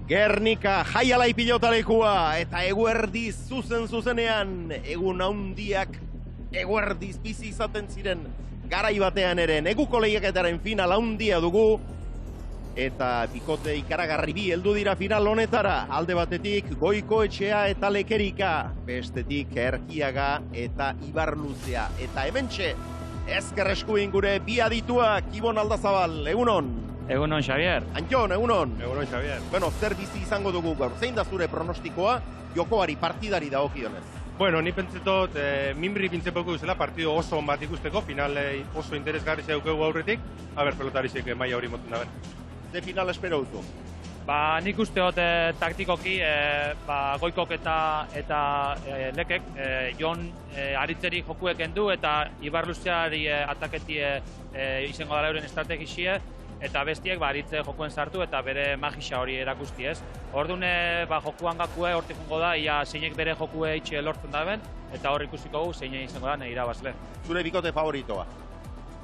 Gernika jaialai pilotalekua eta eguerdiz zuzenean egun handiak eguerdiz bizi izaten ziren garai batean ere neguko lehiaketaren final handia dugu eta bikote ikaragarri bi heldu dira final honetara. Alde batetik Goikoetxea eta Lekerika, bestetik Erkiaga eta Ibarluzea. Eta hementxe ezker eskuin gure bi adituak, Ibon Aldazabal, egunon. Egunon, Xavier. Antxon, egunon. Egunon, Xavier. Bueno, zer bizi izango dugu gaur? Zein da zure pronostikoa jokoari partidari dagokionez? Bueno, ni pentsetot, minbri pintzepoko duzela partido oso on bat ikusteko, final oso interesgarri zeukegu aurretik, aber pelotarisek maila hori moten da ben. Ze final espero duzu? Nik uste dut taktikoki Goikok eta Lekek Jon aritzeri jokuek endu eta Ibarluzeari ataketi izango dara euren estrategizie eta bestiek aritze jokuen sartu eta bere magisa hori erakusti ez. Orduan jokuan gakue hortik jungo da, ia zeinek bere jokue itxe lortzen da ben eta hor ikusiko gu zeinek izango da nahi irabazle. Zure bikote favoritoa?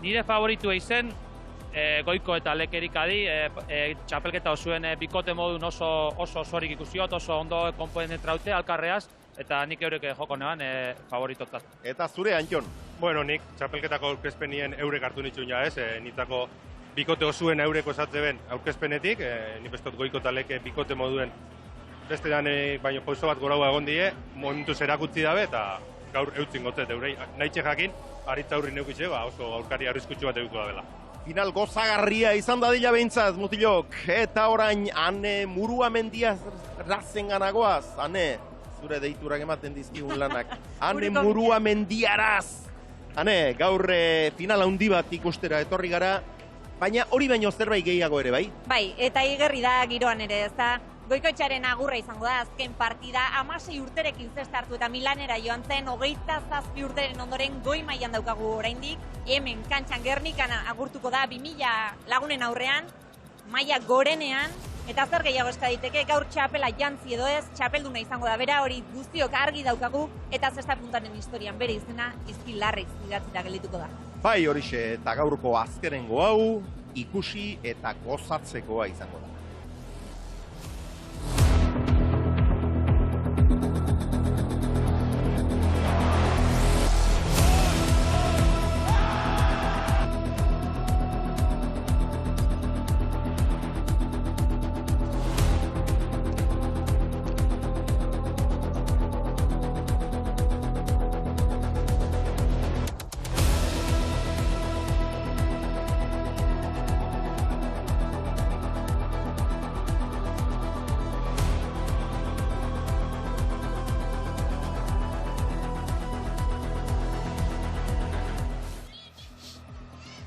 Nire favoritua izen Goiko eta Lekerikadi, txapelketa osuen bikote modun oso osorik ikusiot, oso ondo konpenetraute alkarreaz, eta nik eurek joko neban favoritotat. Eta zure, Antxon? Bueno, nik txapelketako aurkezpenien eurek hartu nitxun ja ez, nitzako bikote osuen eureko esatze ben aurkezpenetik, nik bestot Goiko eta Leke bikote moduen beste dan baino pauso bat goraua egon die, momentuz erakutzi dabe eta gaur eutzin gotet eurei. Nahitxe jakin, aritza aurri neukitxe, oso aurkari arriskutsu bat euko da dela. Final gozagarria izan dadila behintzat, mutilok. Eta orain, ane murua mendia razen ganagoaz. Ane, zure deiturak ematen dizkigun lanak. Ane murua mendiaraz. Ane, gaur final handi bat ikustera etorri gara. Baina hori baino zerbait gehiago ere, bai? Bai, eta igerri da giroan ere, ez da? Goikoetxearen agurra izango da, azken partida 16 urterekin zestartu eta Milanera joan zen, 27 urteren ondoren goi mailan daukagu oraindik. Hemen kantxan Gernikana agurtuko da 2000 lagunen aurrean, maila gorenean, eta zer gehiago eska daiteke, gaur txapela jantzi edo ez, txapelduna izango da bera, hori guztiok argi daukagu, eta zesta puntaren historian bere izena izkilarriz idatzita geldituko da. Bai, horixe, eta gaurko azkenengo hau ikusi eta gozatzekoa izango da.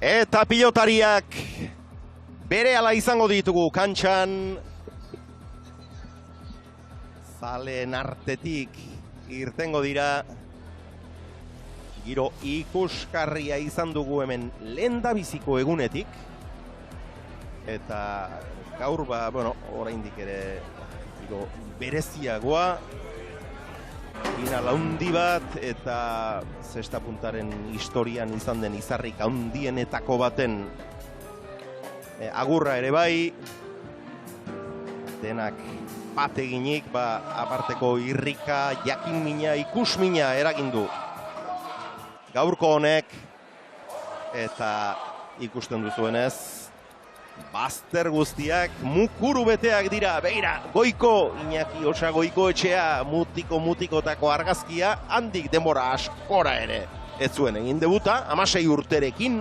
Eta pilotariak berehala izango ditugu kantxan. Zaleen artetik irtengo dira. Giro ikuskarria izan dugu hemen lehendabiziko egunetik. Eta gaur oraindik ere giro bereziagoa. Final handi bat eta zesta puntaren historian izan den izarrik handienetako baten agurra ere bai. Denak bat eginik, aparteko irrika, jakinmina, ikusmina eragindu. Gaurko honek eta ikusten duzuenez, bazter guztiak mukuru beteak dira. Begira, Goiko, Iñaki Osa Goikoetxea, mutikotako argazkia, handik denbora askora ere. Ez zuen egin debuta, 16 urterekin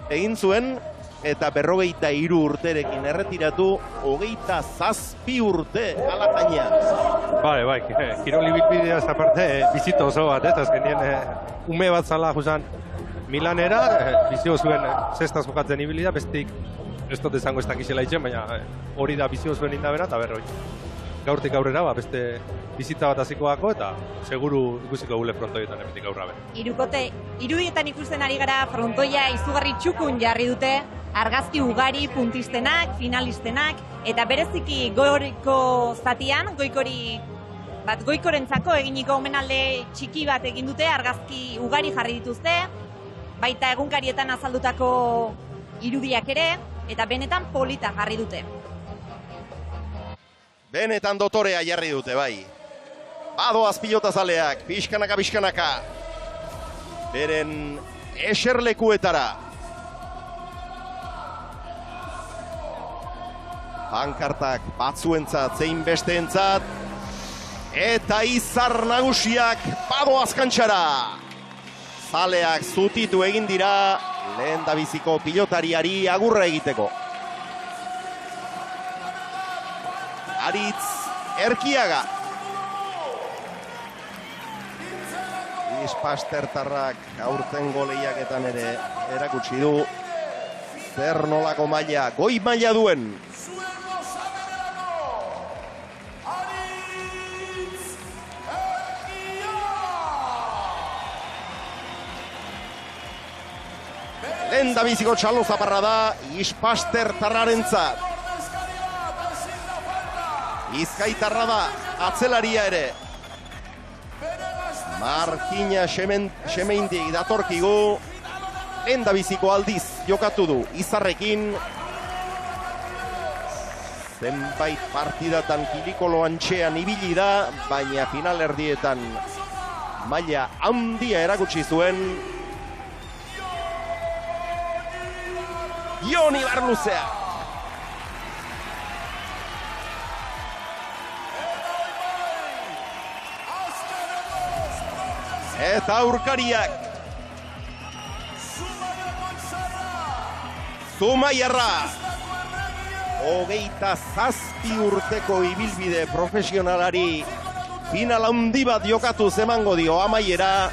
egin zuen, eta 43 urterekin erretiratu, 27 urte alataina. Bai, kiroli bilbideaz aparte bizito oso bat, azkenien ume bat zala juzan Milanera, bizio zuen zestaz jokatzen ibilida, bestik ez dut izango ez dakizela itxen, baina hori da bizio zuen indabera, eta berroi. Gaurtik aurrera, beste bizitza bat hasikoako eta seguru ikusiko gule frontoietan emetik aurra ben. Irudietan ikusten ari gara frontoia izugarri txukun jarri dute, argazki ugari puntistenak, finalistenak, eta bereziki Goiko zatian, Goikorentzako eginiko omenalde txiki bat egin dute, argazki ugari jarri dituzte, baita egunkarietan azaldutako irudiak ere, eta benetan polita jarri dute. Benetan dotorea jarri dute, bai. Badoaz pilotazaleak, pixkanaka. Beren eserlekuetara. Pankartak batzuentzat, zein besteentzat. Eta izar nagusiak badoaz kantxara. Zaleak zutitu egin dira, lehen dabiziko pilotariari agurra egiteko. Aritz Erkiaga. Ispastertarrak aurtengo lehiaketan ere erakutsi du zer nolako maila, goi maila duen. Lehen dabiziko txalo zaparra da Ispastertarrarentzat. Bizkaitarra da atzelaria ere. Markina Xemeindik datorkigu. Lehen dabiziko aldiz jokatu du Izarrekin. Zenbait partidatan kilikolo antxean ibili da, baina finalerdietan maila handia erakutsi zuen. Jon Ibarluzea. Eta aurkariak. Zumaiarra. 27 urteko ibilbide profesionalari final handi bat jokatu emango dio amaiera.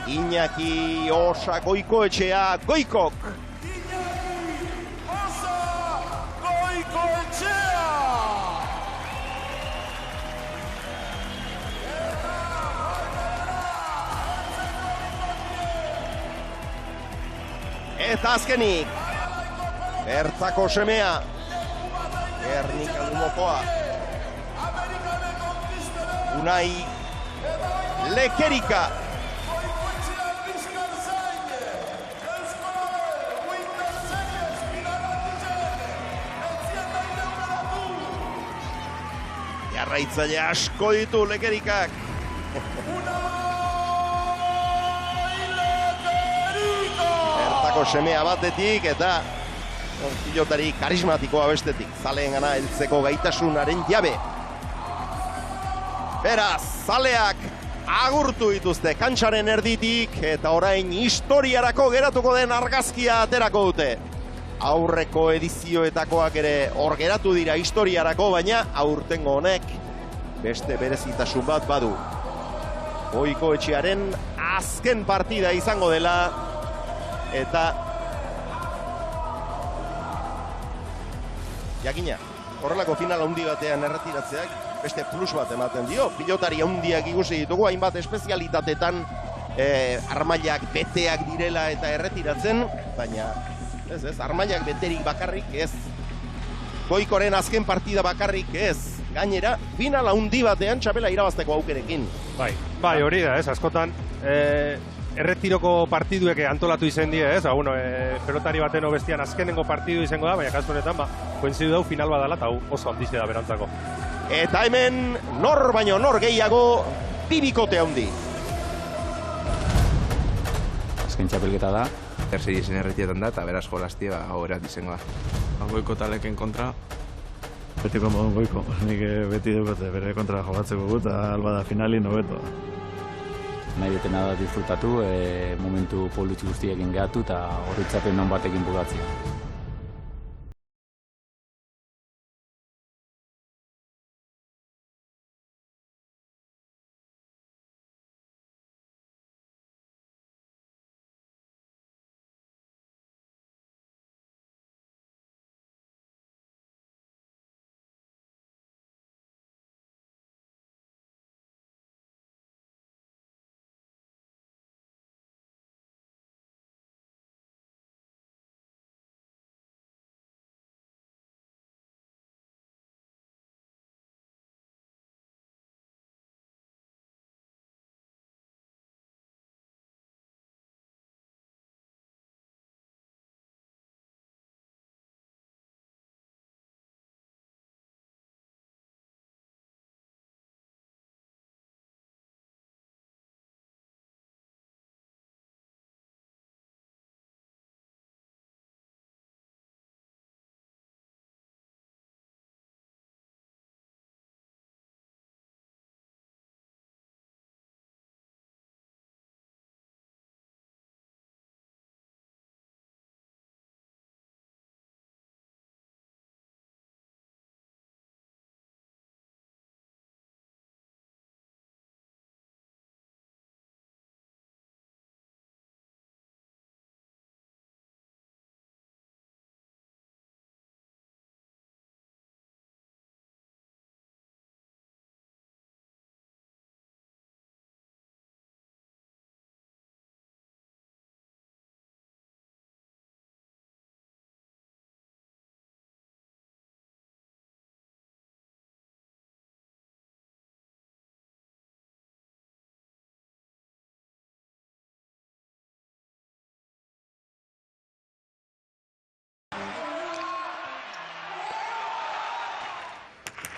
Iñaki Osa Goikoetxea, Goikok. Eta azkenik, Bertako semea, Gernika Lumokoa, Unai Lekerika. Jarraitzaile asko ditu Lekerikak. Bertako semea batetik eta pilotari karismatikoa bestetik. Zaleen gana heltzeko gaitasunaren jabe. Beraz, zaleak agurtu dituzte kantxaren erditik eta orain historiarako geratuko den argazkia aterako dute. Aurreko edizioetakoak ere hor geratu dira historiarako, baina aurtengo honek beste berezitasun bat badu. Goikoetxearen azken partida izango dela eta jakina, horrelako final handi batean erretiratzeak beste plus bat ematen dio. Pilotari handiak ikusi ditugu, hainbat espezialitatetan armailak beteak direla eta erretiratzen, baina ez, armailak beterik bakarrik ez. Goikoren azken partida bakarrik ez. Gainera, final handi batean txapela irabazteko aukerekin. Bai, hori da, ez, askotan erretiroko partiduek antolatu izen die, ez, pelotari baten bestian azkenengo partidu izango da, baina kasu honetan, kointzidu dau final badala eta oso handize da berantzako. Eta hemen, nor baino nor gehiago, bibikote handi. Azken txapelketa da, terzi izen erretietan da, eta beraz jolaztia hau erat izango da. Goiko taleken kontra, betiko modun Goiko, nik beti dukote bere kontra jogatzeko gut, alba da finalin hobeto. Nahi dutena da disfrutatu, momentu politxu guztiekin gehatu eta horritzapen non batekin bukatzea.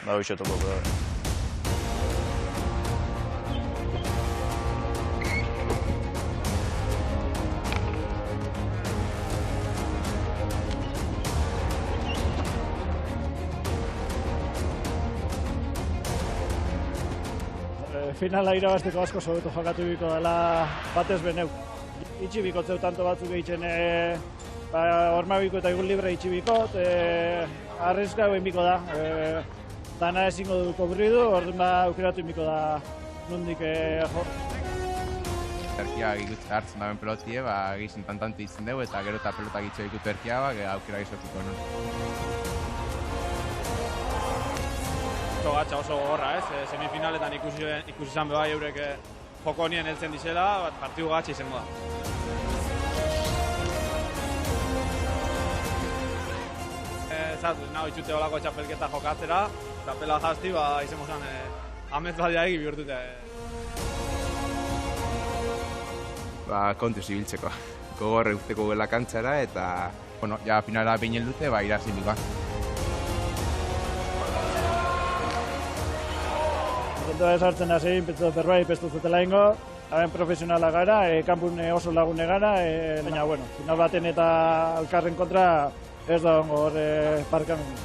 da hoxetuko. Finala irabazteko asko sobetu jokatu biko dela batez beneu. Itxi bikotzeu tanto batzuk egiten horma biko eta egun libre itxi bikot, arriska egin biko da. Dana ezingo du kobridu, orduan aukeratu biko da nondik jo. Erkia gituzte hartzen daben pelotie, gizien tantanti izan dugu eta gero eta pelota gitzu dikutu erkia, aukera gizotuko non. Gatxa oso gogorra, semifinaletan ikusi izan beha eurek joko nien heltzen dizela, partidu gatxa izango da. Naho itxute olako txapelketa jokatzera, txapela jazti, izango zen amez badia egi bihurtute. Kontuz ibiltzeko. Gogorre usteko gela kantzara eta, ja finala behin dute, irazin bikoa. Kontua esartzen hasi, pentsu berbait pestu zutela ingo, haben profesionala gara, kanpun oso lagune gara, baina, final baten eta alkarren kontra ez da ongo hor parkamen.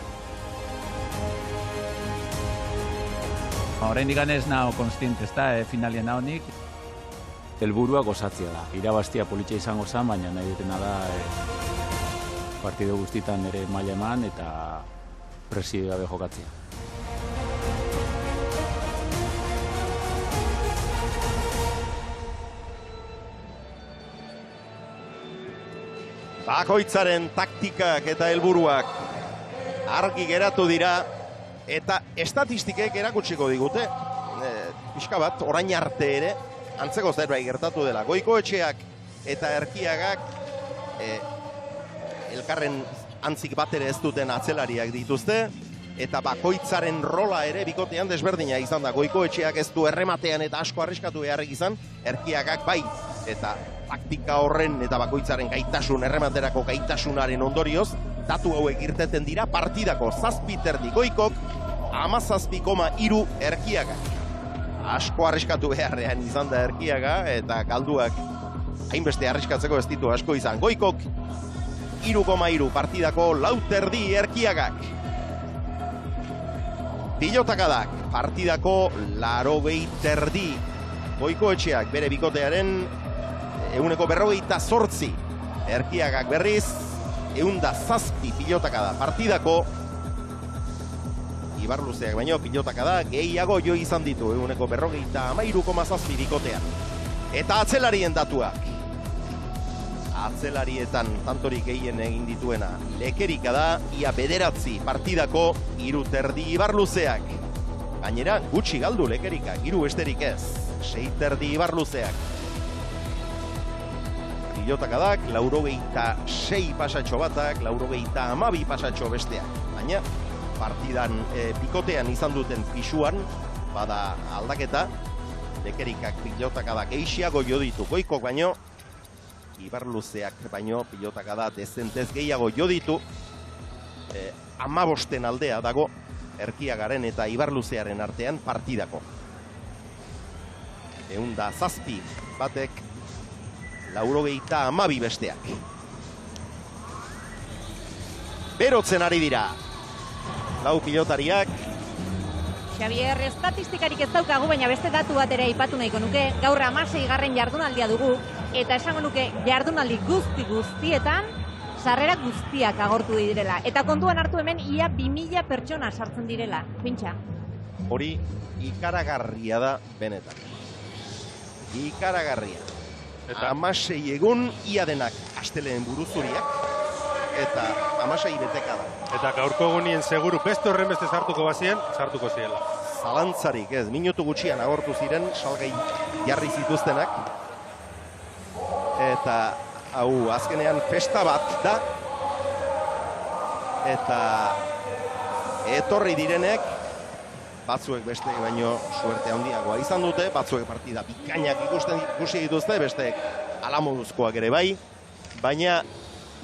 Oraindik ez nago konstiente, finalien nahonik. Helburua gozatzea da. Irabaztia politxa izango zen, baina nahi dutena da partido guztitan ere maila eman eta presio gabe jokatzea. Bakoitzaren taktikak eta helburuak argi geratu dira eta estatistikek erakutsiko digute. Pixka bat, orain arte ere, antzeko zerbait gertatu dela. Goikoetxeak eta Erkiagak elkarren antzik bat ere ez duten atzelariak dituzte eta bakoitzaren rola ere bikotean desberdina izan da. Goikoetxeak ez du errematean eta asko arriskatu beharrik izan, Erkiagak bai. Eta taktika horren eta bakoitzaren gaitasun, errematerako gaitasunaren ondorioz, datu hauek irteten dira partidako 7 Goikok, 17,3 Erkiagak. Asko arriskatu beharrean izan da Erkiaga eta galduak hainbeste arriskatzeko ez ditu asko izan. Goikok 3,3 partidako 4 Erkiagak. Pilotakadak partidako 80 Goikoetxeak bere bikotearen 148. Erkiagak berriz 107 pilotakada partidako. Ibarluzeak baino pilotakada gehiago jo izan ditu 153,7 bikotean. Eta atzelarien datuak. Atzelarietan tantorik gehien egin dituena Lekerika da, ia 9 partidako 3 Ibarluzeak. Gainera gutxi galdu Lekerika, 3 besterik ez. 6 Ibarluzeak. Pilotakadak, 86 pasatxo batak, 92 pasatxo besteak. Baina, partidan bikotean izan duten pisuan, bada aldaketa, Lekerikak pilotakadak eixiago jo ditu Goikok baino, Ibarluzeak baino pilotakada dezentez gehiago jo ditu, 15 aldea dago Erkiagaren eta Ibarluzearen artean partidako. 107 batek, 92 besteak. Berotzen ari dira. Lau pilotariak. Xavier, estatistikarik ez daukagu, baina beste datu bat ere aipatu nahiko nuke. Gaur 16. jardunaldia dugu, eta esango nuke jardunaldi guztietan sarrera guztiak agortu direla. Eta kontuan hartu hemen ia 2000 pertsona sartzen direla. Pintxa. Hori ikaragarria da benetan. Ikaragarria. Eta 16 egun ia denak asteleen buruzuriak eta 16 beteka da. Eta gaurko egunien seguru beste horren beste sartuko bazien, sartuko ziela. Zalantzarik ez, minutu gutxian agortu ziren salgai jarri zituztenak. Eta hau azkenean festa bat da. Eta etorri direnek batzuek beste baino suerte handiagoa izan dute, batzuek partida bikainak ikusi dituzte, beste alamoduzkoak ere bai, baina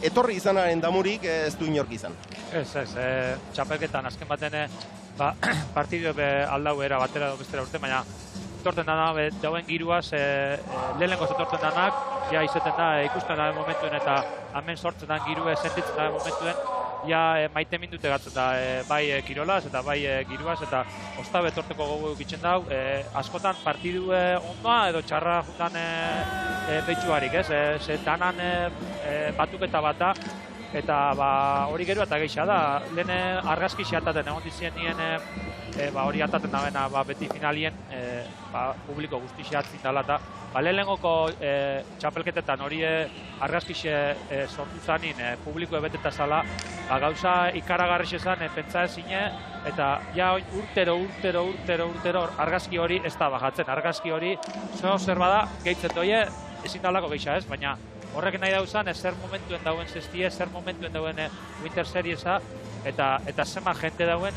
etorri izanaren damurik ez du inork izan. Ez, txapelketan azken baten partidu aldau era batera edo bestera urte, baina torten dana dauen giruaz, lehenengo zetorten danak, ja izeten da ikusten da momentuen eta hemen sortzen da girue sentitzen da momentuen, ja maite mindute gatzen da bai kirolaz eta bai giruaz eta ostabe torteko gogu egitzen dau, askotan partidu ondoa edo txarra jutan behitxuarik, ez? Ze danan batuketa bat da, eta hori gero eta geisha da, lehen argazki xeataten egon dizien nien hori ataten da beti finalien publiko guzti xeatzin dela eta lehenengoko txapelketetan hori argazki sortu zanin publiko ebeteta zala, gauza ikaragarri esan pentsa ezine eta ja urtero argazki hori ez da bajatzen, argazki hori zer bada gehitzen doie ezin dalako geisha ez, baina horrek nahi dauzan, zer momentuen dauen zestie, zer momentuen dauen Winter Seriesa, eta zema jente dauen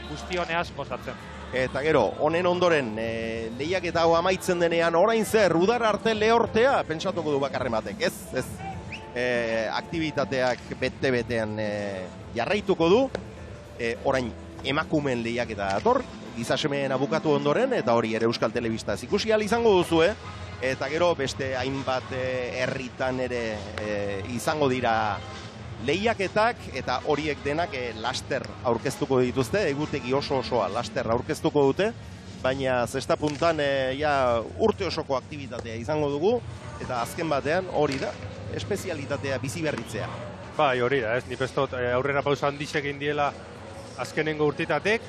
guzti honeaz gozatzen. Eta gero, honen ondoren, lehiak eta hau amaitzen denean, orain zer, udar arte lehortea, pentsatuko du bakarren batek, ez? Aktibitateak bete-betean jarraituko du, orain emakumeen lehiak eta dator, gizasemeen abukatu ondoren, eta hori ere Euskal Telebistaz ikusi ahal izango duzu, eta gero beste hainbat herritan ere izango dira lehiaketak eta horiek denak laster aurkeztuko dituzte, egutegi osoa laster aurkeztuko dute, baina zesta puntan urte osoko aktibitatea izango dugu eta azken batean hori da, espezialitatea bizi berritzea. Bai, hori da, nik ez dut aurrera pausa handixek indiela azkenengo urtitatek,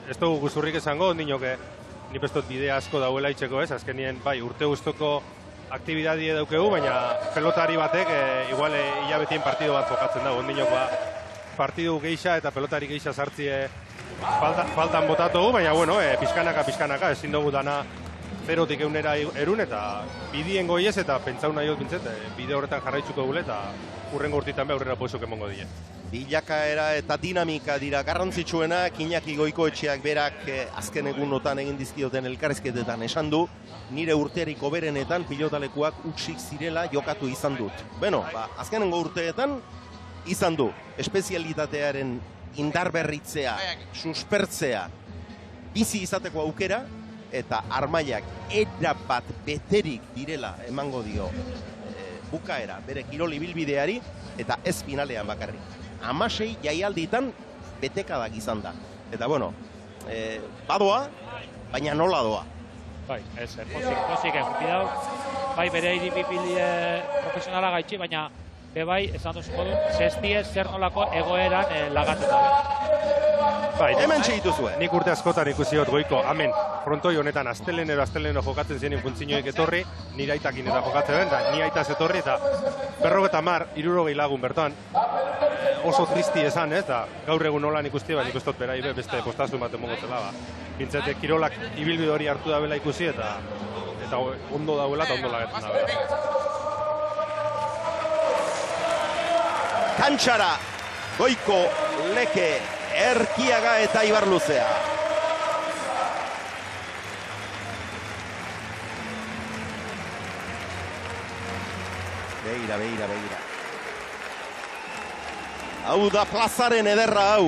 ez dugu guzurrik esango, nik ez dut bidea asko dauela itxeko ez, azkenien bai urte guztoko aktibidadie daukegu, baina pelotari batek igual hilabetien partidu bat jokatzen dago, ondinoko partidu geixa eta pelotari geixa sartzie faltan botatugu, baina bueno, pizkanaka, ezin dugu dana 0-tik 100 erun eta bidien goiez eta pentsau nahi hot bintzet, bide horretan jarraitzuko gule eta urrengo urtitan be aurrera poezok emongo die. Bilakaera eta dinamika dira garrantzitsuenak, Iñaki Goikoetxeak berak azken egunotan egin dizkioten elkarrizketetan esan du, nire urterik hoberenetan pilotalekuak hutsik zirela jokatu izan dut. Beno, azkenengo urteetan izan du, espezialitatearen indarberritzea, suspertzea, bizi izateko aukera, eta armailak erabat beterik direla emango dio bukaera bere kirol ibilbideari eta ez finalean bakarrik. 16 jaialditan betekadak izan da. Eta bueno, badoa, baina nola doa. Bai, ez, pozik eguki dau. Bai, bere iripipilie profesionala gaitxi, baina bai, esan duzuko du, zestie zer nolako egoeran lagatzen da. Bai, hemen txegitu zuen. Nik urte askotan ikusi dut Goiko, hemen, frontoi honetan asteleno jokatzen ziren funtzioek etorri, nire aitakin eta jokatzen den, da ni aitaz etorri eta 50-60 lagun bertan. Oso tristi esan, eta gaur egun nolan ikusti, nik ustot berai beste postazun bat emongo zela, pintzete kirolak ibilbide hori hartu da bela ikusi eta ondo dauela eta ondo lagetzen da bela. Kantxara, Goiko, Leke, Erkiaga eta Ibarluzea. Begira. Hau da plazaren ederra hau.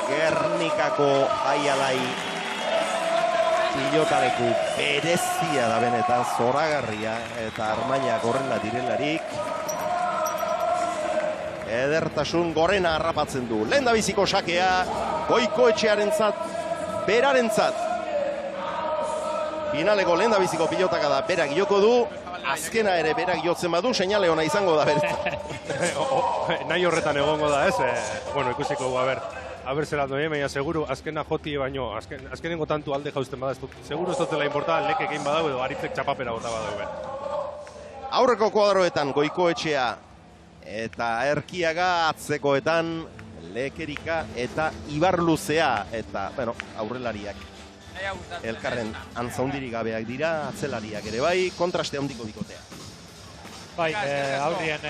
Gernikako Aialai pilotaleku berezia da benetan, zoragarria eta armainak horrela direlarik. Edertasun gorena harrapatzen du. Lehendabiziko sakea, Goikoetxearentzat, berarentzat. Finaleko lehendabiziko pilotaka da berak joko du. Azkena ere berak jotzen badu, seinale ona izango da beretzat. Nahi horretan egongo da, ez? Bueno, ikusiko gu, aber zelan doi, baina seguru azkena joti baino, azkenengo tantu alde jauzten bada, seguru ez dutela inporta, Leke egin badau edo Aritzek txapapera bota badau. Aurreko kuadroetan Goikoetxea eta Erkiaga, atzekoetan Lekerika eta Ibarluzea, eta, bueno, aurrelariak. Elkarren antzaundirik gabeak dira, atzelariak ere bai, kontraste handiko dikotea. Bai, aurrien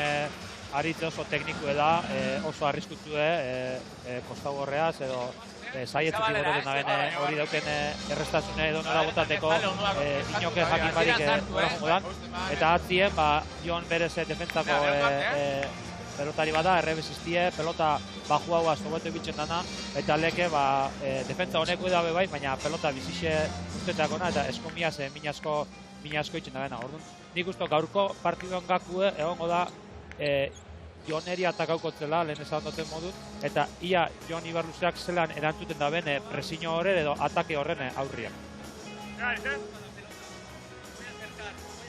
Aritz oso teknikue da, oso arriskutzu kostau horreaz, edo zaietzuk igorretan daben hori dauken errestasune edo nola botateko inoke jakin barik nola jongo dan. Eta atzien, Jon berez defentzako pelotari bada, errebesistie, pelota baju hau sobote bitzen dana, eta leke, defentsa honeko edabe bai, baina pelota bizixe ustetakona, eta eskomiaz minasko itzen da bena. Orduan, nik uste gaurko partiduan gakue, egongo da, Joneri atakaukotzela, lehen esan duten modut, eta ia Jon Ibarluzeak zelan erantzuten da bene presiño horren edo atake horren aurriak.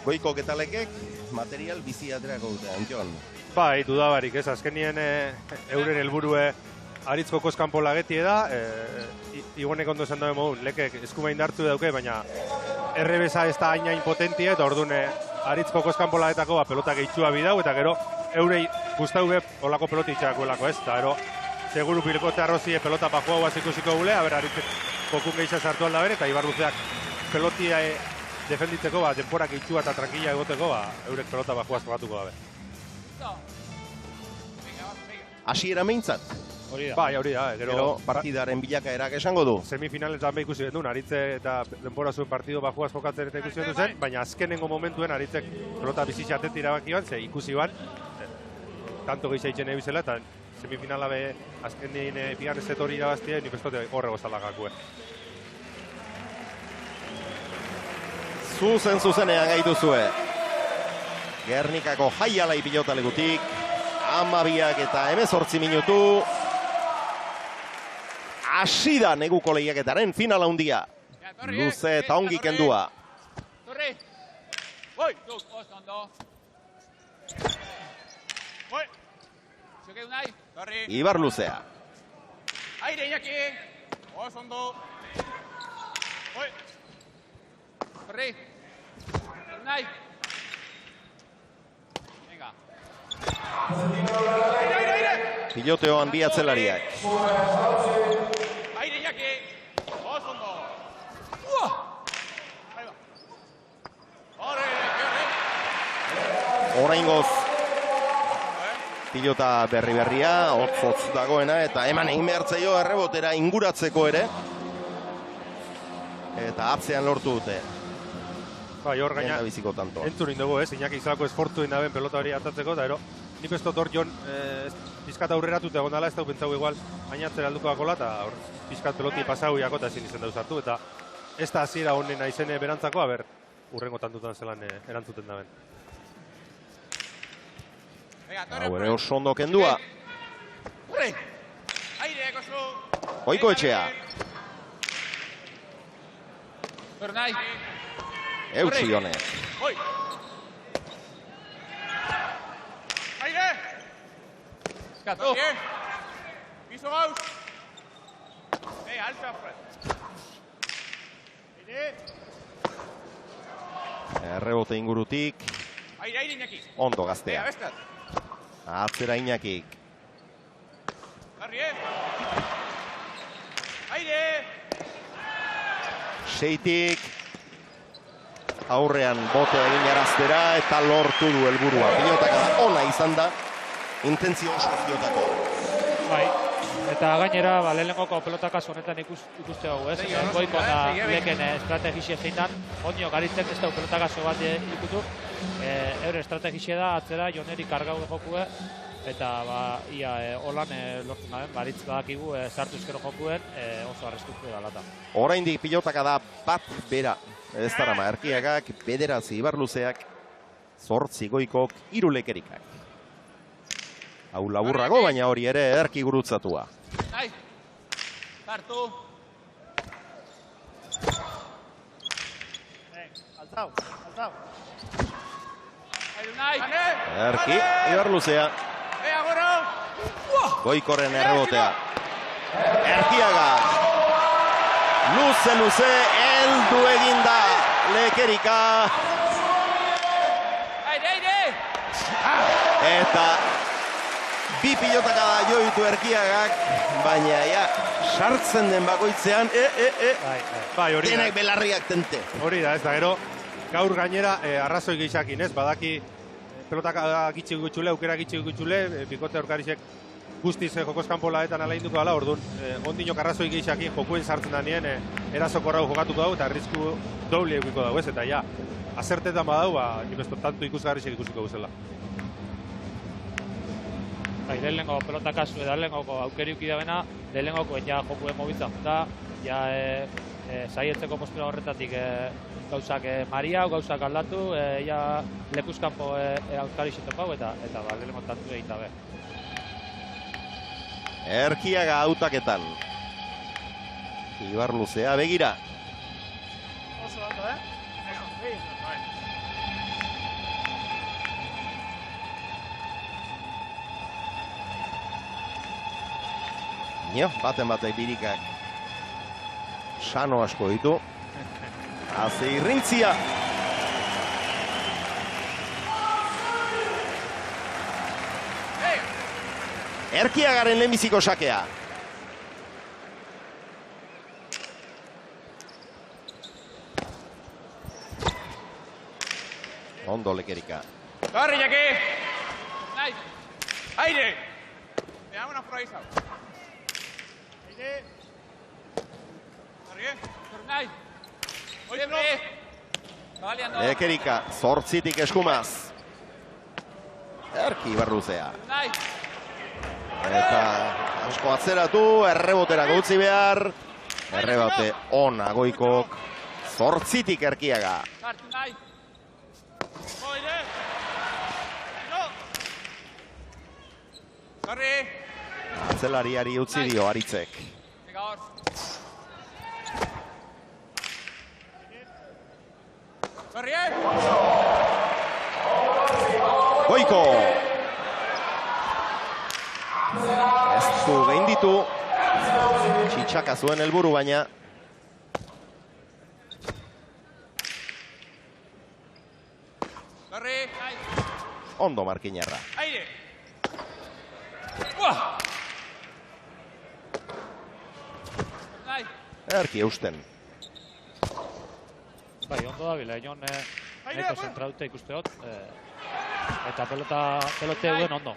Goikok eta lekek material bizi aterako dute, Jon. Bai, dudabarik ez, azkenien euren helburue aritz jokoz kanpo lagetie da, Igonek ondo esan dabe modun, lekek eskumain dartu dauke, baina errebesa ez da haina impotentie, eta orduan aritz jokoz kanpo lagetako pelota gehitxua bidau, eta gero eurei guztau be olako peloti itxakuelako ez, eta gero seguru pilkote arrozie pelota bajua guaz ikusiko gule, haber aritzek jokun gehiago sartu alda bere, eta Ibarluzeak pelotia defenditzeko, denporak itxua eta tranquila egoteko, eurek pelota bajuaz jokatuko dabe. Hasiera meintzat. Hori da. Bai, hori da. Gero partidaren bilakaerak esango du. Semifinaletan be ikusi genuen, Aritze eta denbora zuen partido bajuaz jokatzen eta ikusi genuen zen, baina azkenengo momentuen Aritzek pelota bizitza ateti irabaki ban, ze ikusi ban, tanto gehiago itxen ebizela, eta semifinala be azkenein bigarren set hori irabaztia, nik estote horrego zalagakue. Zuzenean gaituzue. Gernikako Jaialai pilotalekutik, 12 eta 18 minutu. Hasi da neguko lehiaketaren final handia. Luze eta ongi kendua. Ibarluzea. Aire, Iñaki! Oso ondo! Torri! Nahi! Venga! Piloteoan bi atzelariak. Aire, Iñaki! Oso ondo! Oraingoz pilota berria, hotz dagoena, eta eman egin behartzaio errebotera inguratzeko ere. Eta atzean lortu dute. Bai, hor gaina, entzurin dugu ez, Iñaki izalako esfortu indaben pelota hori atatzeko, eta ero, nik ez dut hor Jon pizkat aurreratut egon dala, ez da pentsau igual, ainatzera alduko dakola, eta hor pizkat peloti pasau iako eta ezin izan dauz hartu, eta ez da hasiera honen aizene berantzako, aber, urrengo tantutan zelan erantzuten daben. Hau ere oso ondo kendua. Goiko etxea. Eutsi honek. Aire! Eskatu! Piso gauz! Alto Alfred! Errebote ingurutik. Aire, Iñaki! Ondo gaztea. Atzera Iñakik. Aire! Seitik. Aurrean botea egin araztera eta lortu du helburua. Pilotaka ona izan da. Intentzio oso pilotako. Bai. Eta gainera, lehenengoko pelotakas honetan ikuste hau, ez? Goiko eta leken estrategizia zeinan, ondio Garitzek ez da pelotakaso bat ikutu. Eure estrategizia da, atzera, Joneri kargau jokue, eta ia holan lortu nahen, Garitz badakigu sartu ezkero jokuen, oso arrestuko da lata. Oraindik pilotaka da bat bera. Ez darama Erkiagak, bederatzi Ibarluzeak, 8 Goikok, 3 Lekerikak. Hau laburrago, baina hori ere Erki gurutzatua. Nahi! Sartu! Altzau! Erki, Ibarluzea. Goikoren errebotea. Erkiaga. Luze, heldu eginda Lekerika. Eta bi pilotaka da joitu Erkiagak, baina sartzen den bakoitzean, denek belarriak tente. Hori da, ez da, gero, gaur gainera arrazoi gehixakin, ez, badaki pelotaka gitxik gutxule, aukera gitxik gutxule, bikote aurkarizek guztiz jokoz kanpo laetan alainduko dela, orduan, ondinok arrazoi gehixakin jokuen sartzen da nien, erasoko rau jokatuko dago, eta arrisku doble egiko dago, ez, eta ja, azertetan badau, nik ez tanto ikusgarrizek ikusiko guzela. Bai, lehenengo pelota kasu eta lehenengoko aukeri uki dabena, lehenengoko ja jokuen mobiltza da, ja saietzeko postura horretatik gauzak mariau, gauzak aldatu, ja lekuzkanpo aukari xetokau eta lehenengo tantu egin dabe. Erkiaga hautaketan. Ibarluzea begira. Oso ondo, Baten batek birikak sano asko ditu. Haze irrintzia. Erkiagaren lehenbiziko sakea. Ondo Lekerika. Corre, Jaki! Aire! Veámonos por ahí, Sau. Lekerika, zortzitik eskumaz. Erki Ibarluzea. Eta asko atzeratu, erreboterako utzi behar. Errebote ona Goikok. Zortzitik Erkiaga. Atzelariari utzi dio Aritzek. Goiko! Ez du gainditu. Txitxaka zuen helburu baina. Ondo Markinarra. Erki eusten. Bai, ondo da bila, Jon neko zentraute ikusteot. Eta pelote duen ondo.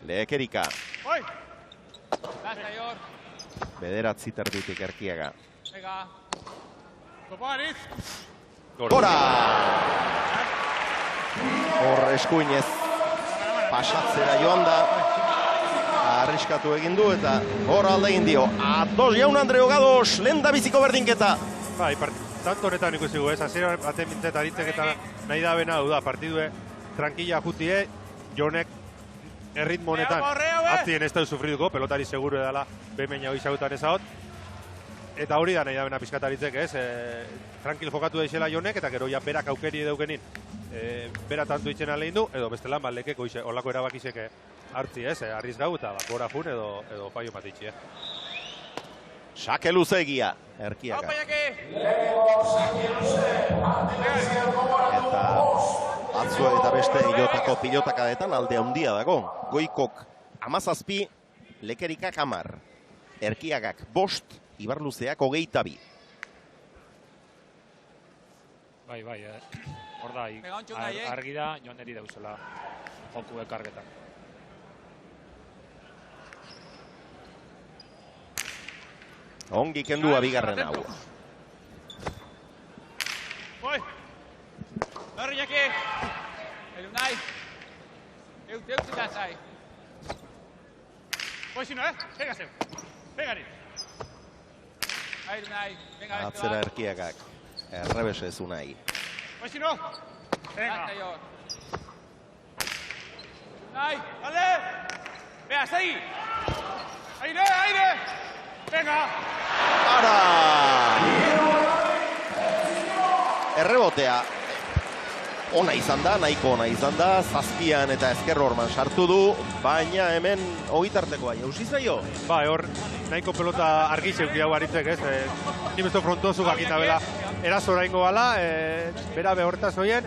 Lekerika. Bederatzi terditik Erkiaga. Gora! Hor eskuinez pasatzera joan da. Arriskatu egin du eta hor alde egin dio. Ados jaun Andreo Gados, lehen da biziko berdinketa. Bai, tanto honetan ikusi gu, hasiera baten mintzet Aritzek eta nahi da bena da, partidue tranquila jutie, Jonek erritmo honetan atzien ez da sufriduko, pelotari seguru edala bemeina hoi zautan ezagot. Eta hori da nahi da bena pizkat Aritzek, ez? Tranquil jokatu daizela Jonek eta gero ja berak aukeri edaukenin. Bera tanto itxena lehin du, edo beste lan lekeko olako erabakizek hartzi, ez? Arriesgau eta gora jun edo paio matitxi, Sake luze egia, Erkiaga. Eta batzuek eta beste jotako pilotakadetan alde handia dago. Goikok 17, Lekerikak 10, Erkiagak 5, Ibarluzeak 22. Bai, hor da, argi da, Joneri dauzela joku ekargetan. Ongi kendua bigarren hau. Corre, Jaki! Elunai! Eutzi da zai. Pega zeu. Pegari. Elunai, venga. Atzera Erkiagak. Errebese ez Unai. Venga. Unai, vale! Vea, segui! Aire! Venga! Ara! Errebotea ona izan da, nahiko ona izan da, zazpian eta ezker horman sartu du, baina hemen ogitartekoa jauzi zaio. Ba, hor nahiko pelota argi zeuki hau Aritzek, ez? Ni besto frontozu jakin da bela erazora ingo gala, bera behortaz hoien,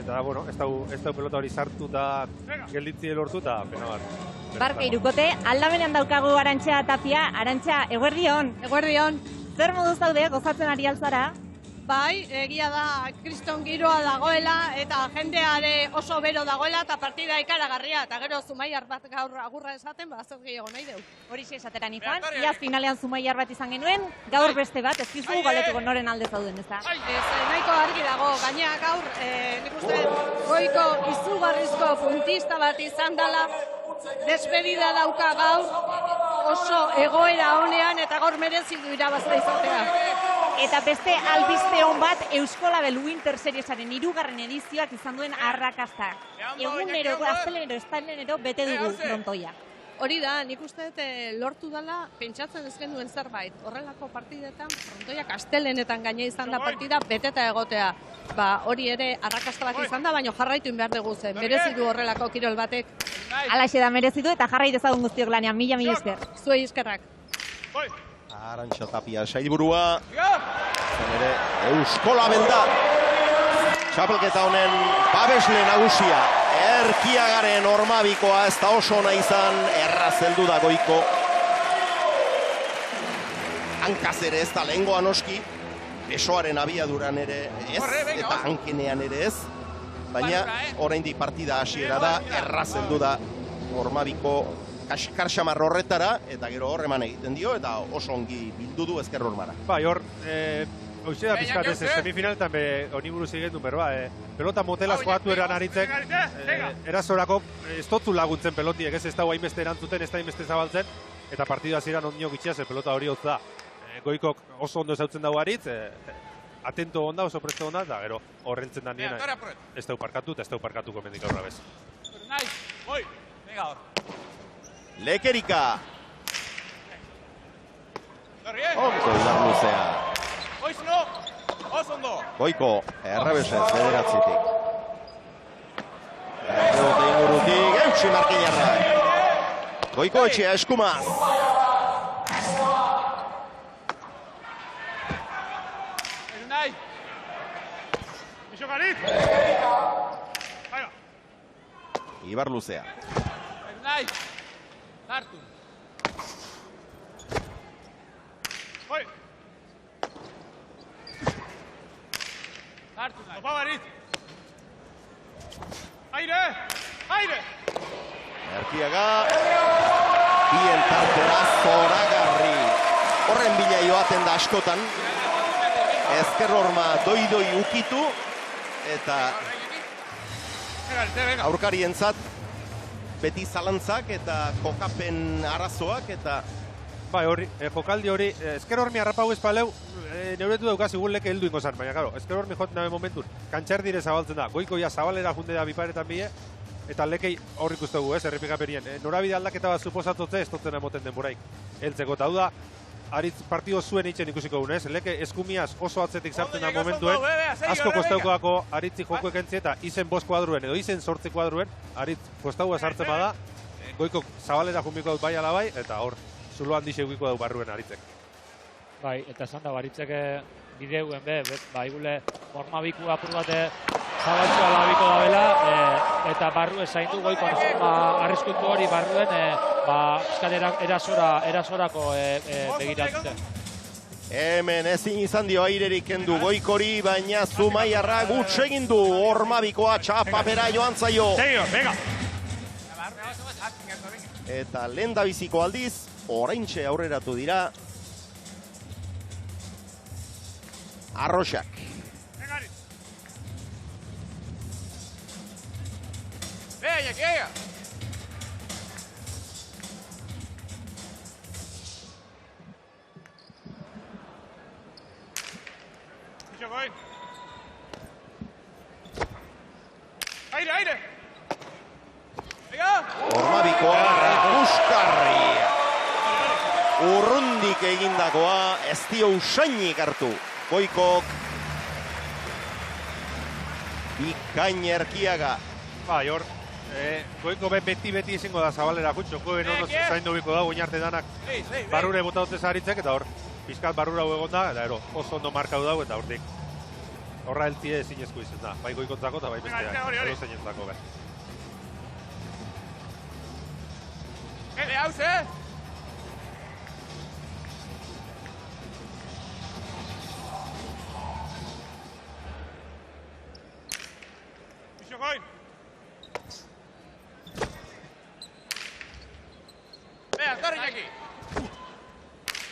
eta, bueno, ez dau pelota hori sartu eta gelditzi lortu eta pena bat. Barka irukote, aldamenean daukagu Arantxa Tapia. Arantxa, eguerdion. Eguerdion. Zer modu zaude, gozatzen ari altzara? Bai, egia da, kriston giroa dagoela, eta jendeare oso bero dagoela, eta partida ikaragarria, eta gero Zumaiar bat gaur agurra esaten, zer gehiago nahi deu. Horixe esatera nikoan, iaz finalean Zumaiar bat izan genuen, gaur beste bat, ez dizu galetuko noren alde zauden, ez da? Nahiko argi dago, gaina gaur, nik uste, goiko izugarrizko puntista bat izan dela, despedida dauka gaur, oso egoera honean, eta gaur merezi du irabazta izatea. Eta beste albiste hon bat Euskolabel Winter Seriesaren 3. edizioak izan duen arrakasta. Egunero, gaztelenero, bete dugu frontoia. Hori da, nik uste lortu dela pentsatzen ez genuen zerbait. Horrelako partidetan, frontoia kastelenetan gaina izan da partida, beteta egotea. Hori ere arrakasta bat izan da, baina jarraitu behar dugu zen. Merezi du horrelako kirol batek. Alaxe da merezi du eta jarrai dezagun guztiok lanean, mila esker. Zuei eskerrak. Arantxa Tapia sailburua. Zen ere Euskolabel da. Txapelketa honen babesle nagusia. Erkiagaren Ormabikoa ez da oso ona izan, erraz heldu da Goiko. Hankaz ere ez da lehengoa noski, besoaren abiaduran ere ez, eta hankenean ere ez. Baina oraindik partida hasiera da, erraz heldu da Ormabiko karxamar horretara, eta gero hor eman egiten dio, eta oso ongi bildu du ezker Ormara. Bai, hor, hoxe da pizkat ez, semifinaletan honi buruz egin du, pelota motelaz joatu eran aritzen, erazorako ez dotzu laguntzen pelotiek, ez da hainbeste erantzuten, ez da hainbeste zabaltzen, eta partidua ziren ondiok itxiaz, pelota hori hotz da. Goikok oso ondo ezautzen dago aritz, atento onda, oso presto onda, eta gero horrentzen da nien, ez da uparkatu, eta ez da uparkatuko mendik aurra bez. Lekerika. Onko idar luzea. Goiko, errebesez, bederatzitik. Errebote ingurutik, eutsi markinarra. Goiko etxea eskumaz. Ibar luzea. Hartu. Hartu nahi. Opa barit. Aire! Aire! Erkiaga. Bien tartera zoragarri. Horren bila joaten da askotan. Ezker Orma doi ukitu. Eta aurkarientzat beti zalantzak eta kokapen arazoak eta... Bai, hori, jokaldi hori, Ezker Ormi harrapau espaleu, neuretu daukaz igun leke heldu ingo zan, baina, karo, Ezker Ormi jot nabe momentun, kantxer dire zabaltzen da, Goikoia zabalera junde da biparetan bie, eta lekei horrik ustugu, errepikaperien. Norabide aldaketa bat suposatzotze, ez totzen emoten denboraik. Eltzeko, eta hau da, aritz partido zuen itxen ikusiko gunez, leke eskumiaz oso atzetik sartzen da momentuen, asko kostaukoako aritzi joko ekentzi eta izen 5 kuadruen edo izen 8 kuadruen, aritz kostaua sartzen bada, Goiko zabalera jumbiko dut bai alabai, eta hor, zulo handixe egiko dut barruen aritzek. Bai, eta esan da, baritzek bideuen igule Ormabiku apur bate zabaltzua labiko dabela, eta barru ezain du Goiko arriskutu hori barruen, erasorako begiratzen. Hemen ezin izan dio airerik kendu Goikori, baina Zumaiarra gutx egin du Ormabikoa txapapera joan zaio. Eta lehen da biziko aldiz, oraintxe aurreratu dira Arroxak. Aire! Ormabikoa erakuskarri. Urrundik egindakoa ez dio usainik hartu. Goikok. Bikain Erkiaga. Bai, hor, Goiko beti izango da zabalera jutxoko, ondo zaindu biko da, oinarte danak barrure bota dute zaritzek, eta hor, pizkat barrura egon da, eta oso ondo markau dago, eta hortik horra eltzie ezinezko izan da, bai Goikontzako eta bai bestea, edo zeinentzako be. Hauze!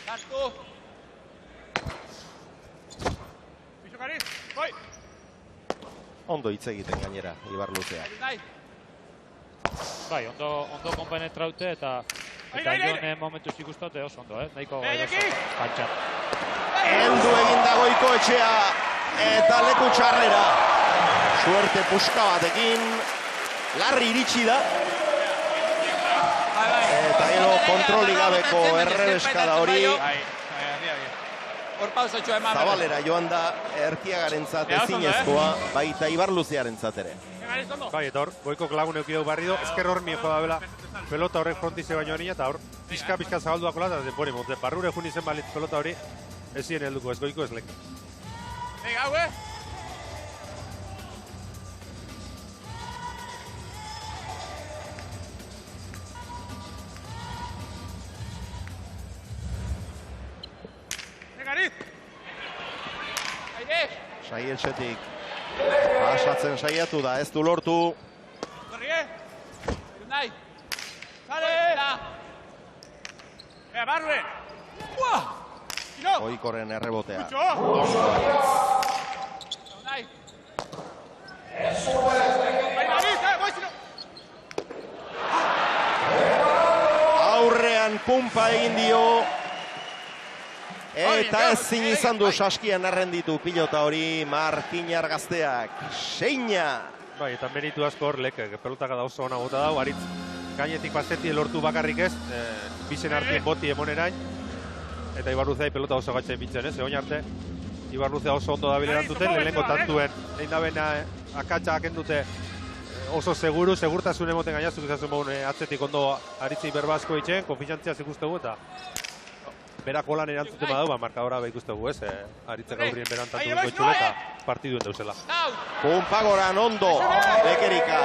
Sartu. Bisokari, goi. Ondo hitz egiten gainera, Ibar Luzea. Bai, ondo konpenetraute eta Jon momentuz ikustaute oso ondo, nahiko kantxan. Heldu eginda Goikoetxea eta leku txarrera. Suerte puska batekin, Larri iritsi da. Eta gero kontroli gabeko errebeskada hori. Zabalera joan da Erkiagarentzat ezinezkoa, baita Ibar Luzearentzat ere. Bai, eta hor, Goikok lagun eukideu barrido, esker hor mien joda bela, pelota horrek frontize baino nina, eta hor, pixka zabalduak ola, eta denbori monte, barrure jun izen balitz pelota hori, ezien helduko, ez Goiko ez lek. Venga, haue! Saietxetik pasatzen saiatu da, ez du lortu. Goikoren errebotea. Aurrean pumpa egin dio. Eta ezin izan du saskian errenditu pilota hori Markinar gazteak. Seina! Bai, eta meritu asko hor lek, pelotaka da oso ona bota dau, aritz gainetik pasetie lortu bakarrik ez, bizen artien boti emonerain, eta Ibar Luzea pelota oso gatxe bintzen ez, egon arte, Ibar Luzea oso ondo dabileran duten, lehenengo tantuen, egin dabena akatsa akendute oso segurtasun emoten gainazuk izazun baun atzetik ondo aritzei berbazko itxen, konfizantziaz ikustegu eta berako lan erantzuten badau, markadora ikustegu ez, aritzek aurrien berantatu goitxule eta partiduen dauzela. Pumpagoran ondo, Lekerika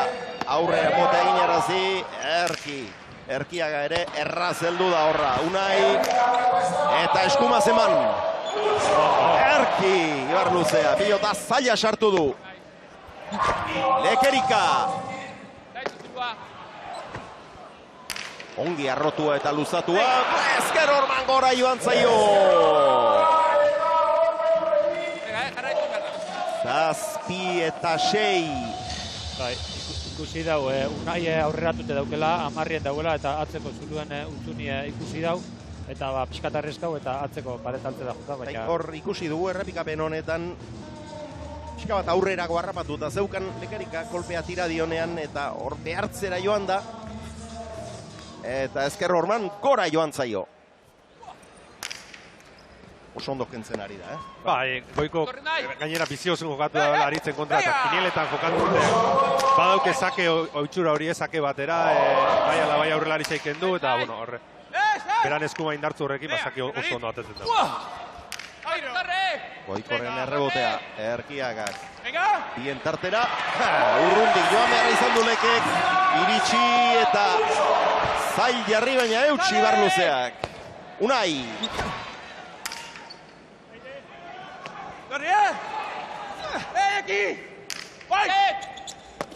aurrera mota egin erazi, Erkiaga ere erraz heldu da horra, Unai eta eskumaz eman. Erki, Ibar Luzea, pilota zaila sartu du. Lekerika. Ongi arrotua eta luzatua, ezker horman gora joan zaio. Zazpi eta 6. Bai, ikusi dau, Unai aurreratute daukela, 10 dauela eta atzeko zuluen utzuni ikusi dau. Eta pixkatarrezkau eta atzeko paretaltze da joka, baina... Hor ikusi dugu errepikapen honetan, pixka bat aurrerako harrapatu eta zeukan Lekerika kolpea tira dionean eta hor behartzera joan da. Eta ezker horman gora joan zaio. Oso ondo kentzen ari da, Bai, Goiko gainera biziozen jokatu da aritzen kontra eta kinieletan jokatu dute. Badauke sake oitxura hori sake batera, bai ala bai aurrelari zaiken du eta, bueno, horre. Beran eskuma indartzu horrekin, sake oso ondo atetzen da. Goikoren errebotea, Erkiagak. Bien tartera, urrundik joan behar izan du Lekek, iritsi eta zail jarri baina eutxi Ibar Luzeak. Unai.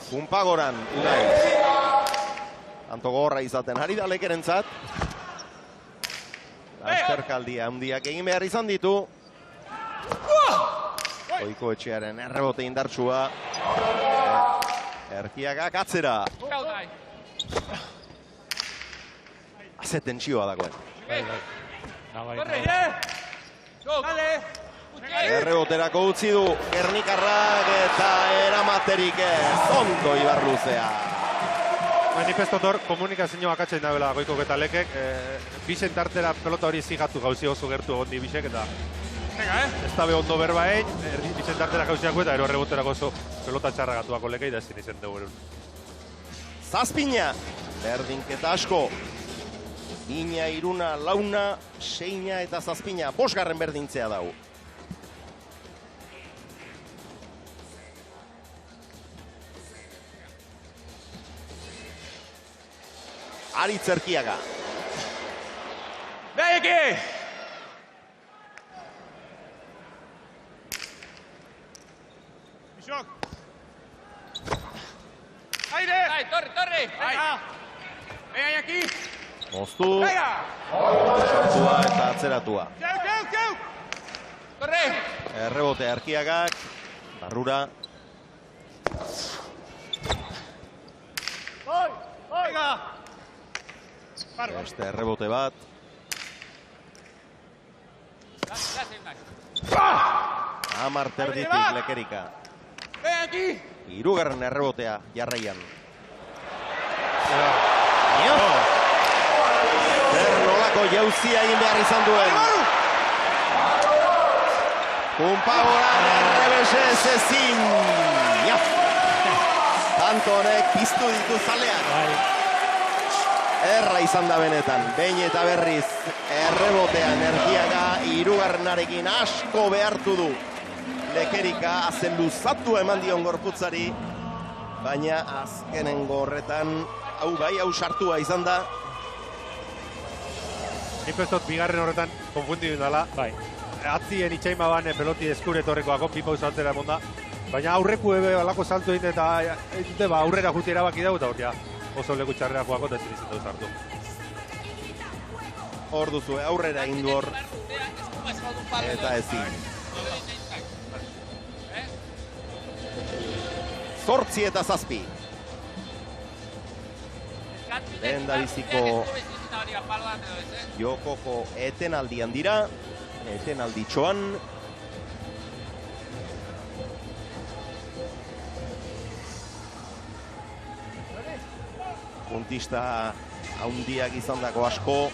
Pumpagoran, Unai. Tanto gogorra izaten ari da Lekerentzat. Lasterkaldia handiak egin behar izan ditu. Goikoetxearen errebote indartsua. Erkiagak atzera. Aze tentsioa dagoen. Erreboterako utzi du Gernikarrak eta eramaterik ez. Ondo Ibar Luzea. Manifestotor komunikazioa akatzein dabela Goikok eta Lekek. Bisen tartera pelota hori zigatu gauzi oso gertu egondi bisek eta ez da ondo berbaen, bisen tartera gauziako eta ero erreboterako oso pelota txarra gatuako Lekei da ezin izen dugu. Zazpina, berdinketa asko. Ina, iruna, launa, seina eta zazpina. 5. berdintzea dau. Aritz Erkiaga. Beiki! Bisok! Aire! Torri! Venga, aquí! Moztu. Sartua eta atzeratua. Errebote Arkiagak. Barrura. Beste errebote bat. Amar terditik Lekerika. Hirugarren errebotea jarraian. Zer nolako jauzia egin behar izan duen. Kumpagoran errebesez ezin. Tanto honek piztu ditu zaleak. Erra izan da benetan, behin eta berriz errebotean Arkiaga hirugarrenarekin asko behartu du. Lekerika azen luzatu eman dion gorputzari, baina azkenengo horretan, hau sartua izan da. Nik ez dut bigarren horretan konfundidu dela. Bai. Atzien itxaima bane peloti eskuretorrekoako pipa usaltzera emonda. Baina aurreku alako saltu egin eta aurrera juti erabaki dago eta hor oso leku txarrera joako eta ezin dut sartu. Hor duzu, aurrera egin du hor. Eta ezin. 8 eta 7. Lehen da biziko jokoko etenaldian dira. Etenalditxoan. Puntista haundiak izandako asko.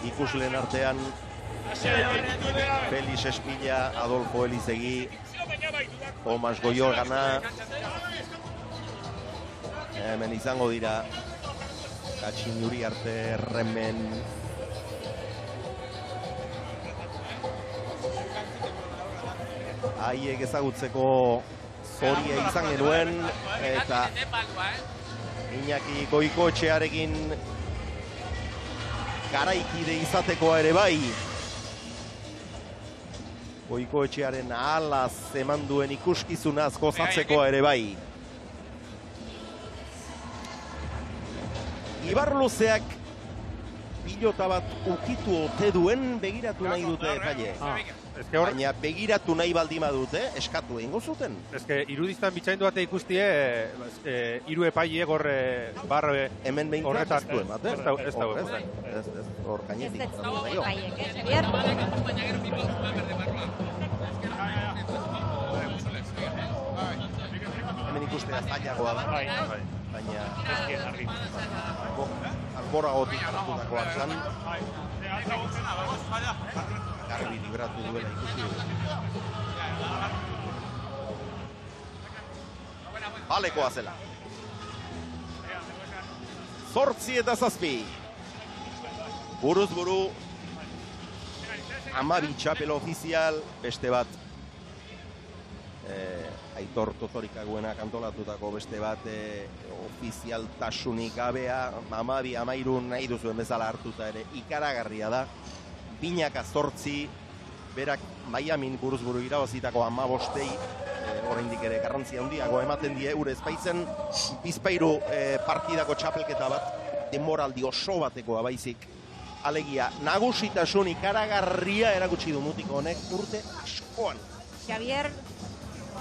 Ikusleen artean Felix Espilla, Adolfo Elizegi, Tomas Goiorgana. Hemen izango dira Katxin Uriarte, Remen. Haiek ezagutzeko zoria izan genuen eta Iñaki Goikoetxearekin garaikide izatekoa ere bai. Goikoetxearen ahalaz eman duen ikuskizunaz gozatzekoa ere bai. Ibarluzeak pilota bat ukitu ote duen begiratu nahi dute epaile. Baina begiratu nahi baldima dute, eskatu egingo zuten. Irudiztan bitxaindu bate ikustie, hiru epaileek hor barre hemen behin horretan. Ez dago. Hor gainetik. Ez dago epaileek, Xabier? Hemen ikustea zailagoa da. Baina alboragotik hartutakoak zan. Garbi libratu duela ikusi dugu. Balekoa zela. 8 eta 7. Buruz buru. 12 txapel ofizial, beste bat. Aitor Totorikaguenak antolatutako beste bat ofizialtasunik gabea, 12-13 nahi duzuen bezala hartuta ere ikaragarria da. Binaka 8, berak Miamin buruzburu irabazitako 15, oraindik ere garrantzia handiago ematen die eure ezpaitzen, bizpairu partidako txapelketa bat, denboraldi oso batekoa baizik. Alegia, nagusitasun ikaragarria erakutsi du mutiko honek urte askoan. Xabier,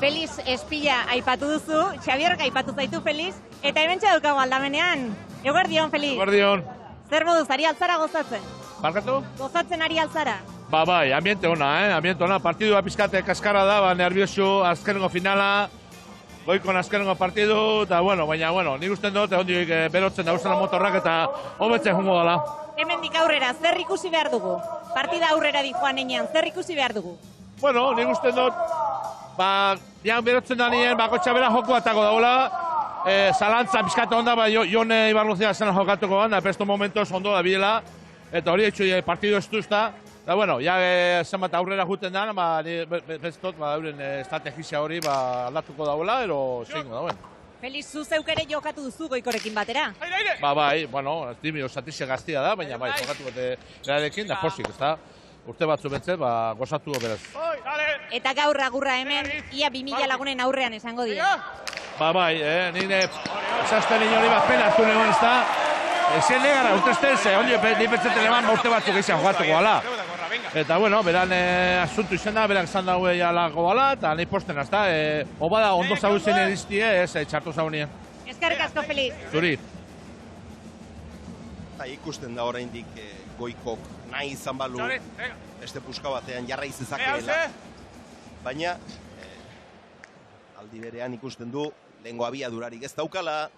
Felix Espilla aipatu duzu, Xabier aipatu zaitu Felix, eta hemen txadukago aldamenean. Eguerdion, Felix. Eguerdion. Zer moduz, ari altzara gozatzen? Barkatu? Gozatzen ari altzara? Bai, ambiente ona, ambiente ona. Partidua pizkate kaskara da, nervioso, azkenengo finala, goikon azkenengo partidu, eta baina, nik usten dut, hondik berotzen dauzela motorrak eta hobetzen jungo dela. Hemendik aurrera, zer ikusi behar dugu? Partida aurrera di joan enean, zer ikusi behar dugu? Nik usten dut, dian berotzen da nien, bakotxa bera joko atako daula, zalantza pizkate onda, Jone Ibarluzea zena jokatuko ban, pesto momentos ondo da bilela, eta hori etxu partidu estuzta, eta zenbat aurrera juten da, bestot, euren estrategizia hori aldatuko daula, ero zeingo dauen. Felix, zu zeuk ere jokatu duzu Goikorekin batera? Bai, zatizia gaztia da, baina jokatu bate erarekin, da posik, ez da? Urte batzu betzen, gozatu beraz. Eta gaur agurra hemen, ia 2000 lagunen aurrean esango dira. Nire esazten hori bat pena hartu negoen, ez da? Ezien negara, ustezten, ondo, ni pentsatzen eman urte batzuk izan jugatuko gala. Eta, bueno, beran asuntu izan da, berak zan daue jalako gala, eta nahi posten azta. Oba da, ondo zagutzen ediztie, ez, txartu zagunien. Eskerrik asko, Feliz. Zuri. Eta ikusten da oraindik Goikok nahi izan balu beste puska batean jarra izezakeela. Baina, aldi berean ikusten du, lehengo abiadurarik ez daukala,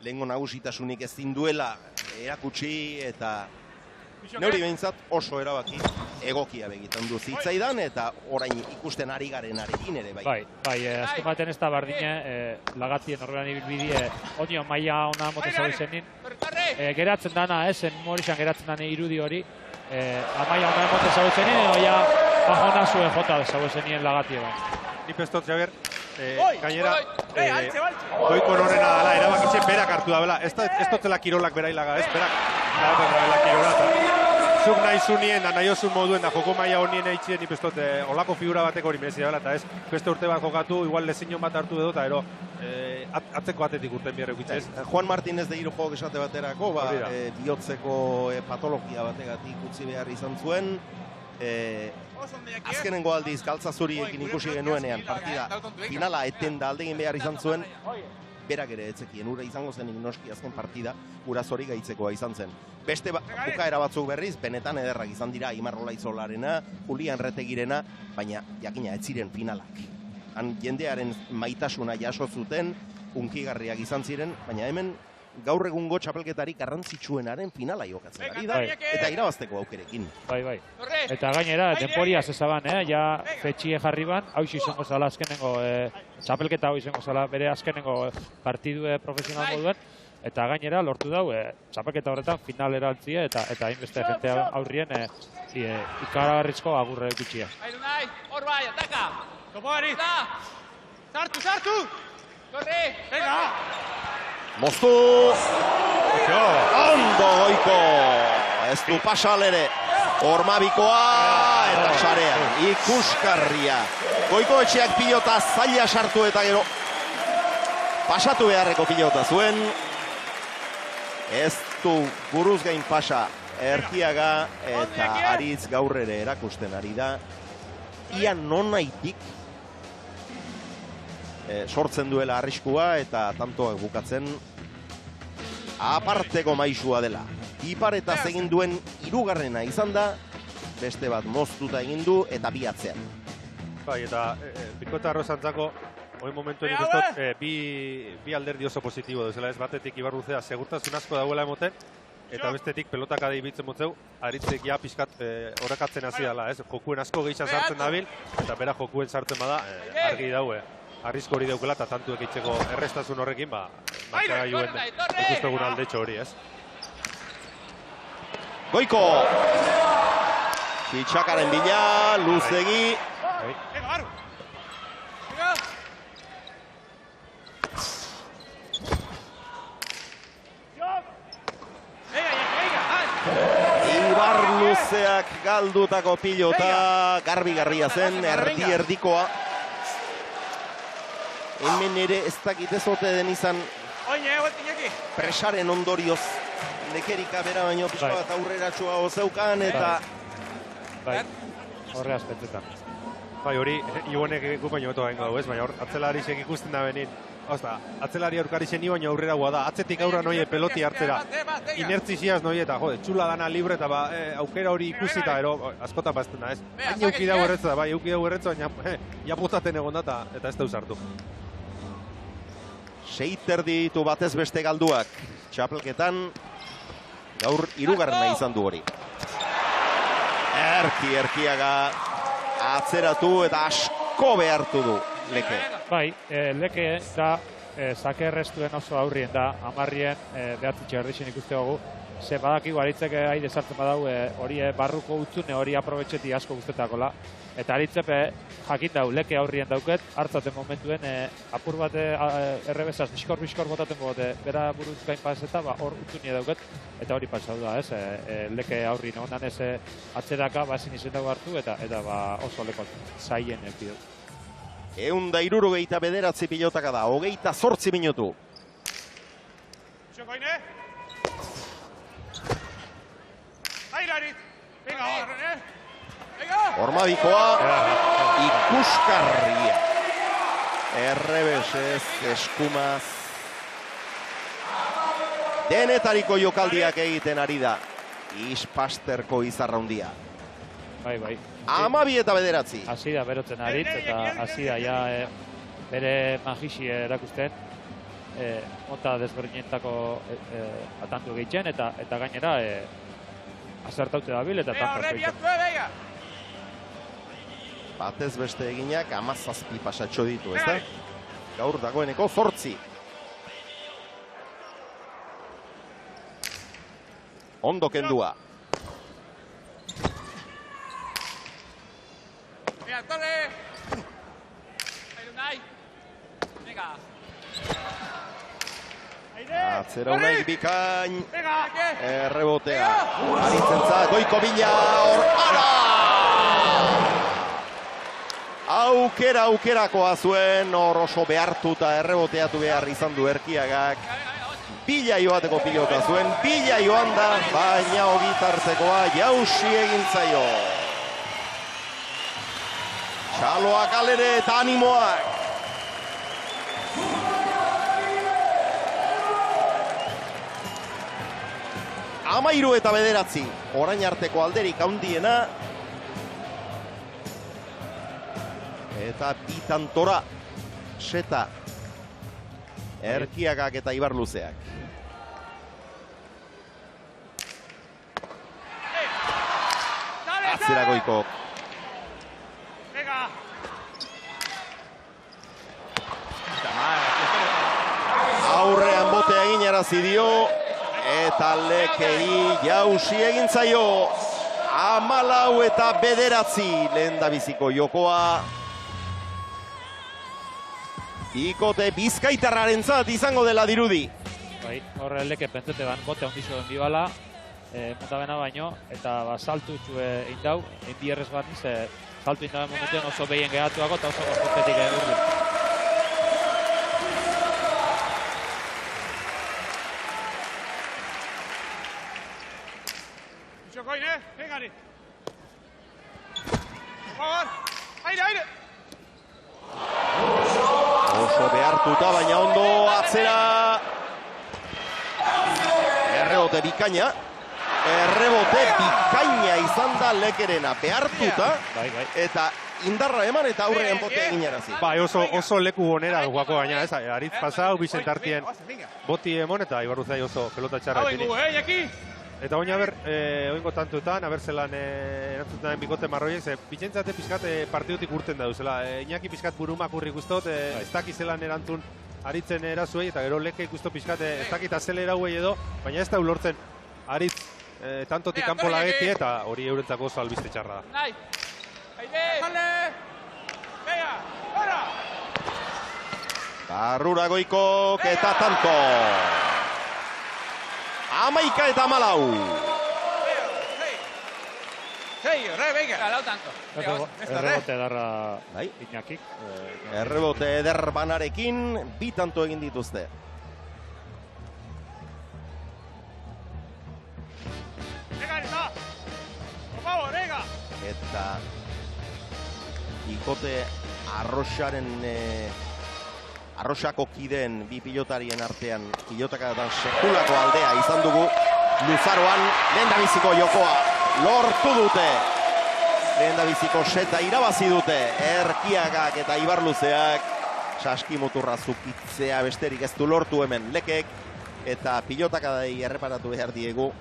lehengo nagusitasunik ez duela erakutsi, eta neuri behintzat oso erabaki egokia begitan du zitzaidan, eta orain ikusten ari garenarekin ere bai. Bai, azken baten ez da bardine, lagatien horrean ibilbidie, onio maila ona mote zau izenin. Geratzen dana, Morixan geratzen dana irudi hori, amaia ona mote zau izenin, oia bajona zuen jota zau izenien lagatio. Ni pestot, Javier, gainera, Goiko norena dela, erabakitzen berak hartu da, ez dutela kirolak berailaga, ez, berak dela kirola, zuk nahi zunien, da nahi osun moduen, da joko maila honien eitzien, nik pestot, olako figura batek hori merezi dela, eta ez, beste urte bat jokatu, igual lezinon bat hartu edo, eta ero, atzeko atetik urten biherrek ez. Juan Martínez de Hiro jok esate baterako, bihotzeko patologia bategatik utzi behar izan zuen, azkenengo aldiz galtza zuriekin ikusi genuenean partida finala etenda aldegin behar izan zuen, berak ere etzekien, ura izango zenik noski azken partida, ura zori gaitzekoa izan zen. Beste bukaera batzuk berriz, benetan ederrak izan dira, Imar Olaizolarena, Julian Retegirena, baina jakina ez ziren finalak. Han jendearen maitasuna jaso zuten, unkigarriak izan ziren, baina hemen gaur egungo txapelketarik garrantzitsuenaren finala jokatzen ari da, eta irabazteko aukerekin. Bai. Eta gainera, denporia zezaban, ja fetxie jarri ban, hau izango zala azkenengo, txapelketa hau izango zala bere azkenengo partidu profesional moduen, eta gainera lortu dau, txapelketa horretan finalera altzia, eta hainbeste jente aurrien ikaragarrizko agurre gutxia. Hor bai, ataka! Topoari! Sartu! Torre! Venga! Moztu! Ondo Goiko! Ez du pasalere. Ormabikoa eta sarean. Ikuskarria. Goiko etxeak pilota zaila sartu eta gero pasatu beharreko pilota zuen. Ez du buruz gain pasa Erkiaga eta Aritz gaur ere erakusten ari da. Ia nonaitik sortzen duela arriskua eta tantoak bukatzen aparteko maisua dela. Iparetaz egin duen hirugarrena izan da, beste bat moztuta egin du eta bi atzean. Bai, eta Bikota Arrozantzako hori momentuen ikustot bi alderdi oso positibo duzela, ez batetik Ibarruzea segurtasun asko dauela emoten, eta bestetik pelotak adeibitzen motzeu, Aritzek ja pixkat horrekatzen hasi dela, ez? Jokuen asko gehitza sartzen dabil, eta bera jokuen sartzen bada, argi daue. Arrisko hori daukela eta tantuek eitzeko errestasun horrekin, markagailuen ikustegun aldetxo hori, ez? Goiko! Txitxakaren bila, Luzegi. Ibar Luzeak galdutako pilota, garbi-garria zen, erdi-erdikoa. Hemen ere ez dakit ezote den izan presaren ondorioz lekerika bera baino pixka bat aurreratxua ozeukan eta... Bai, horre aspetzetan. Bai, hori Ibonek gupaino beto gaingo dugu ez, baina hor atzelarisek ikusten da benin. Osta, atzelari aurkarixen baino aurrera da, atzetik aurra noie peloti hartzera. Inertziziaz noie eta, jode, txula dana libre eta aukera hori ikusi eta askotan bazten da ez. Hain euki dago erretza, bai, euki dago erretza, baina japotaten egon da eta ez da usartu. Seiterdi ditu batez beste galduak. Txapelketan gaur hirugarrena izan du hori. Erkiaga atzeratu eta asko behartu du Leke. Bai, Leke da zake errestuen oso aurrien da, amarrien behatzitxe erdixen ikuste dugu. Ze badakigu Aritzek haide sartzen badau hori barruko utzune hori aprobetxeti asko guztetakola. Eta Aritzepe jakin dau, Leke aurrien dauket, hartzaten momentuen apur bat errebesaz, biskor botaten bote, bera buruz gain paseta, hor utzunie dauket, eta hori pasatu da, ez? Leke aurrien honan ez atzeraka, ezin izen dago hartu, eta oso leko zaien elpidot. 169 pilotaka da, 28 minutu. Ormabikoa ikuskarria. Errebesez, eskumaz. Denetariko jokaldiak egiten ari da. Ispasterko izarraundia. Bai. 12-9. Hasi da berotzen aritz, eta hasi da ja bere magixi erakusten. Mota desberdinetako atantu gehitzen, eta gainera azertaute dabil eta tanto gehitzen. Batez beste eginak 17 pasatxo ditu, ez da? Gaur dagoeneko 8. Ondo kendua. Atzera unaik bikain. Errebotea. Aritzentza, Goiko Bila. Aukerakoa zuen, hor oso behartuta erreboteatu behar izan du Erkiagak. Bila joateko pilota zuen, Bila joan da, baina ogitartzekoa jausi egin zaio. Txaloak alere eta animoak. Amairu eta 9, orain arteko alderik handiena. Eta bitantora, Seta, Erkiagak eta Ibarluzeak. Atzera Goikok. Aurrean botea egin arazi dio, eta Lekeri jausi egin zaio. 14 eta 9, lehendabiziko jokoa. Ikote Bizkaitarraren zat izango dela dirudi. Bai, horre Leke pentsete ban, bote ondizo den bibala, mota bena baino, eta saltu txue indau, bierrez bat niz, saltu indauen momentuan oso behien gehatuago eta oso kontetik urdu. Txokoin, pegari. Por favor, aire! Oso behartuta, baina ondo atzera. Errebote bikaina izan da Lekerena. Behartuta, eta indarra eman eta aurrean bote egin arazi. Bai, oso leku onera guako gaina, ez? Aritz pasau, Bizentartien boti emon eta Ibarruzai oso pelota txarra. Eta baina oingo tantuetan, zelan erantzuten den bikote marroiek, Bizentzate pizkat partidutik urten da duzela. Iñaki pizkat burumak urri guztot, ez dakiz zelan erantzun Aritzen erazuei, eta gero Leke ikusto pizkat ez dakit azelera huei edo, baina ez da ulortzen Aritz tantotik kanpo lageti eta hori eurentzako oso albiste txarra da. Barrura Goikok eta tanto. 11 eta 14. Errebote edarra Iñakik. Errebote eder banarekin, 2 tanto egin dituzte. Eta Ikote Arrosako kideen 2 pilotarien artean pilotakatan sekulako aldea izan dugu. Luzaroan lehendabiziko jokoa lortu dute. Lehendabiziko Seta irabazi dute. Erkiagak eta Ibarluzeak saskimuturra zukitzea besterik ez du lortu hemen Lekek. Eta pilotakadei erreparatu behar diegu.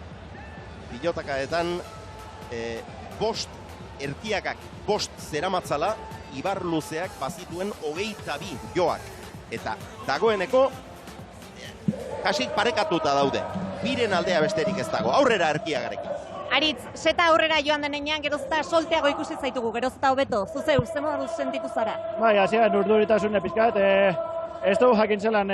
Pilotakadetan 5 Erkiagak 5 zeramatzala, Ibarluzeak bazituen 22 joak. Eta dagoeneko kasik parekatuta daude. Biren aldea besterik ez dago. Aurrera Erkiagarekin. Aritz, Seta aurrera joan denean gerozta solteago ikusi zaitugu, gerozta hobeto. Zuzeu, ze modu sentitu zara? Bai, hasieran urduritasune pizkat, ez dugu jakintzelan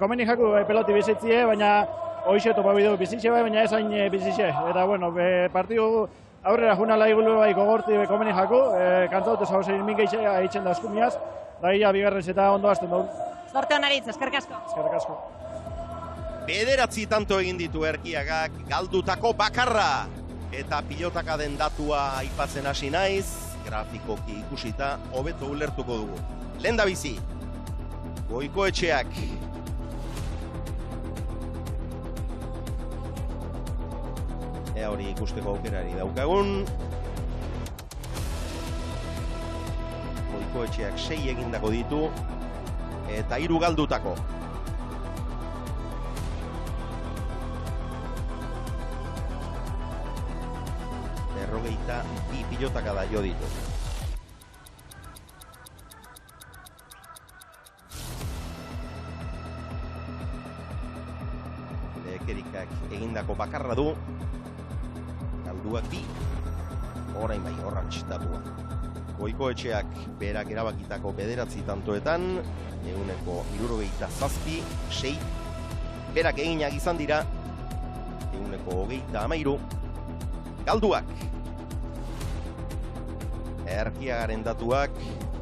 komeni jaku peloti bizitzie, baina hoxe topa bideu bizitxe bai, baina ez hain bizitxe. Eta bueno, partidu aurrera juna laigulu bai gogorti komeni jaku, kantzaute zauzein mingeixe haitzen da eskumiaz, da ia bigarren Seta ondo hasten dugu. Zorte hon Aritz, eskerrik asko. Eskerrik asko. 9 tanto egin ditu Erkiagak, galdutako bakarra. Eta pilotaka den datua aipatzen hasi naiz, grafikoki ikusita, hobeto ulertuko dugu. Lehendabizi, Goikoetxeak. Ea hori ikusteko aukerari daukagun. Goikoetxeak 6 egindako ditu, eta 3 galdutako. Berrogeita 2 pilotaka da jo ditu. Lekerikak egindako bakarra du. Galduak 2. Orain bai, horrak txitatua. Goikoetxeak berak erabakitako 9 tantoetan, 67, 6. Berak eginak izan dira, 30 galduak. Erkiagaren datuak